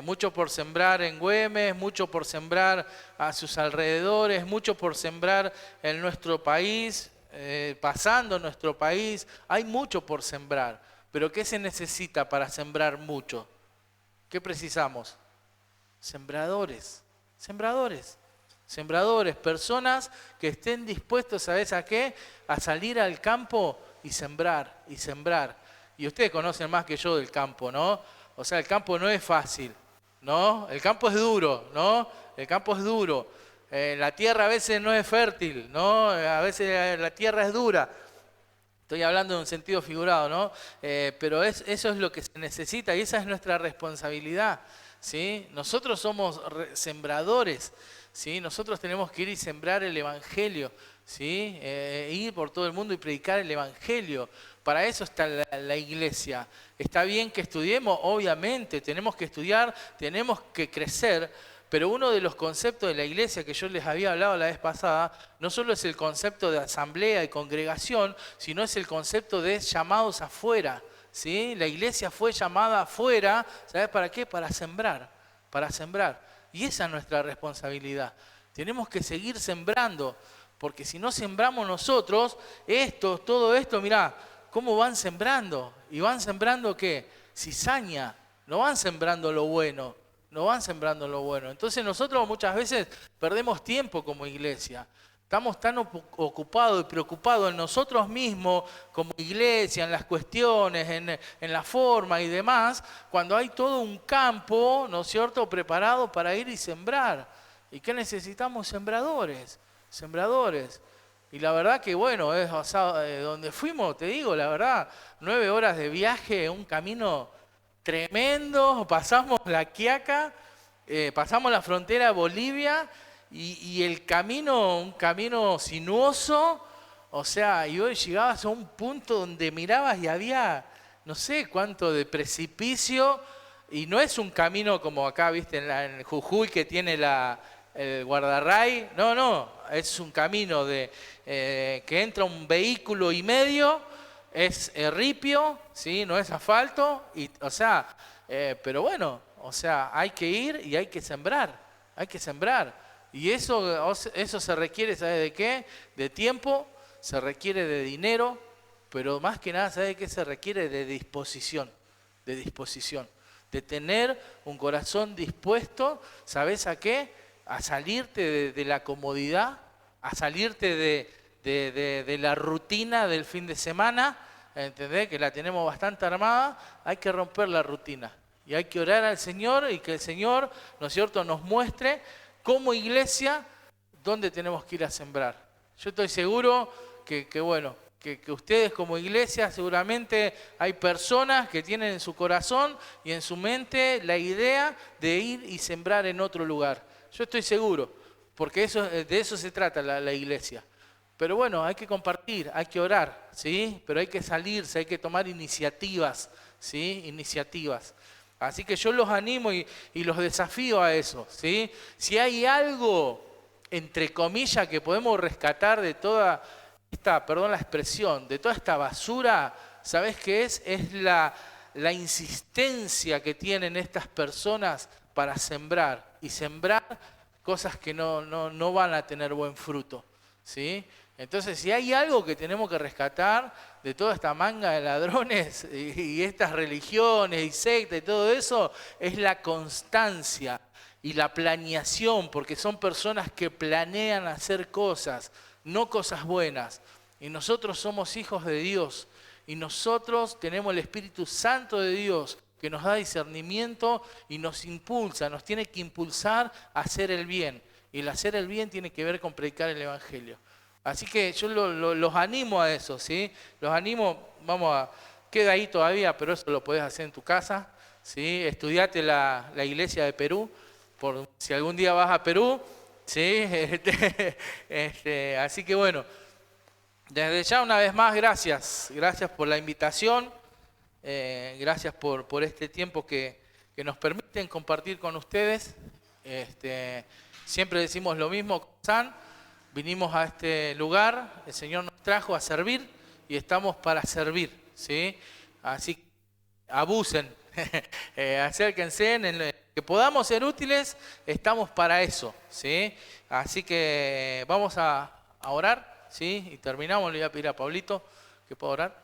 Mucho por sembrar en Güemes, mucho por sembrar a sus alrededores, mucho por sembrar en nuestro país, pasando nuestro país. Hay mucho por sembrar. Pero ¿qué se necesita para sembrar mucho? ¿Qué precisamos? Sembradores, personas que estén dispuestos, ¿sabes a qué? A salir al campo y sembrar, y sembrar. Y ustedes conocen más que yo del campo, ¿no? O sea, el campo no es fácil, ¿no? El campo es duro, ¿no? El campo es duro. La tierra a veces no es fértil, ¿no? A veces la tierra es dura. Estoy hablando en un sentido figurado, ¿no? Pero eso es lo que se necesita y esa es nuestra responsabilidad, ¿sí? Nosotros somos sembradores, ¿sí? Nosotros tenemos que ir y sembrar el Evangelio, ¿sí? Ir por todo el mundo y predicar el Evangelio. Para eso está la iglesia. Está bien que estudiemos, obviamente, tenemos que estudiar, tenemos que crecer, pero uno de los conceptos de la iglesia que yo les había hablado la vez pasada, no solo es el concepto de asamblea y congregación, sino es el concepto de llamados afuera, ¿sí? La iglesia fue llamada afuera, ¿sabes para qué? Para sembrar, para sembrar. Y esa es nuestra responsabilidad. Tenemos que seguir sembrando, porque si no sembramos nosotros, todo esto, mirá, cómo van sembrando. ¿Y van sembrando qué? Cizaña. No van sembrando lo bueno, no van sembrando lo bueno. Entonces nosotros muchas veces perdemos tiempo como iglesia. Estamos tan ocupados y preocupados en nosotros mismos como iglesia, en las cuestiones, en la forma y demás, cuando hay todo un campo, ¿no es cierto?, preparado para ir y sembrar. ¿Y qué necesitamos? Sembradores, sembradores. Y la verdad que bueno, donde fuimos, te digo, la verdad, 9 horas de viaje, un camino tremendo, pasamos la Quiaca, pasamos la frontera de Bolivia y el camino, un camino sinuoso, o sea, y hoy llegabas a un punto donde mirabas y había no sé cuánto de precipicio, y no es un camino como acá, viste, en Jujuy que tiene el guardarray, no, es un camino que entra un vehículo y medio, es ripio, ¿sí? No es asfalto, o sea, pero bueno, o sea, hay que ir y hay que sembrar, hay que sembrar. Y eso se requiere, ¿sabes de qué? De tiempo, se requiere de dinero, pero más que nada, ¿sabes de qué se requiere? De disposición, de tener un corazón dispuesto, ¿sabes a qué? A salirte de la comodidad, a salirte de la rutina del fin de semana, ¿entendés? Que la tenemos bastante armada, hay que romper la rutina. Y hay que orar al Señor y que el Señor, ¿no es cierto?, nos muestre como iglesia dónde tenemos que ir a sembrar. Yo estoy seguro que ustedes como iglesia seguramente hay personas que tienen en su corazón y en su mente la idea de ir y sembrar en otro lugar. Yo estoy seguro, porque de eso se trata la iglesia. Pero bueno, hay que compartir, hay que orar, ¿sí? Pero hay que salirse, hay que tomar iniciativas, ¿sí? Iniciativas. Así que yo los animo y los desafío a eso, ¿sí? Si hay algo, entre comillas, que podemos rescatar de toda esta, perdón la expresión, de toda esta basura, ¿sabés qué es? Es la insistencia que tienen estas personas para sembrar, y sembrar cosas que no van a tener buen fruto, ¿sí? Entonces, si hay algo que tenemos que rescatar de toda esta manga de ladrones y estas religiones y sectas y todo eso, es la constancia y la planeación, porque son personas que planean hacer cosas, no cosas buenas. Y nosotros somos hijos de Dios, y nosotros tenemos el Espíritu Santo de Dios, que nos da discernimiento y nos impulsa, nos tiene que impulsar a hacer el bien. Y el hacer el bien tiene que ver con predicar el Evangelio. Así que yo los animo a eso, ¿sí? Los animo, queda ahí todavía, pero eso lo podés hacer en tu casa, ¿sí? Estudiate la iglesia de Perú, por si algún día vas a Perú, ¿sí? Así que bueno, desde ya una vez más, gracias por la invitación, gracias por este tiempo que nos permiten compartir con ustedes. Siempre decimos lo mismo, San. Vinimos a este lugar, el Señor nos trajo a servir y estamos para servir, ¿sí? Así que abusen, acérquense, en que podamos ser útiles, estamos para eso, ¿sí? Así que vamos a orar, ¿sí? Y terminamos, le voy a pedir a Pablito que pueda orar.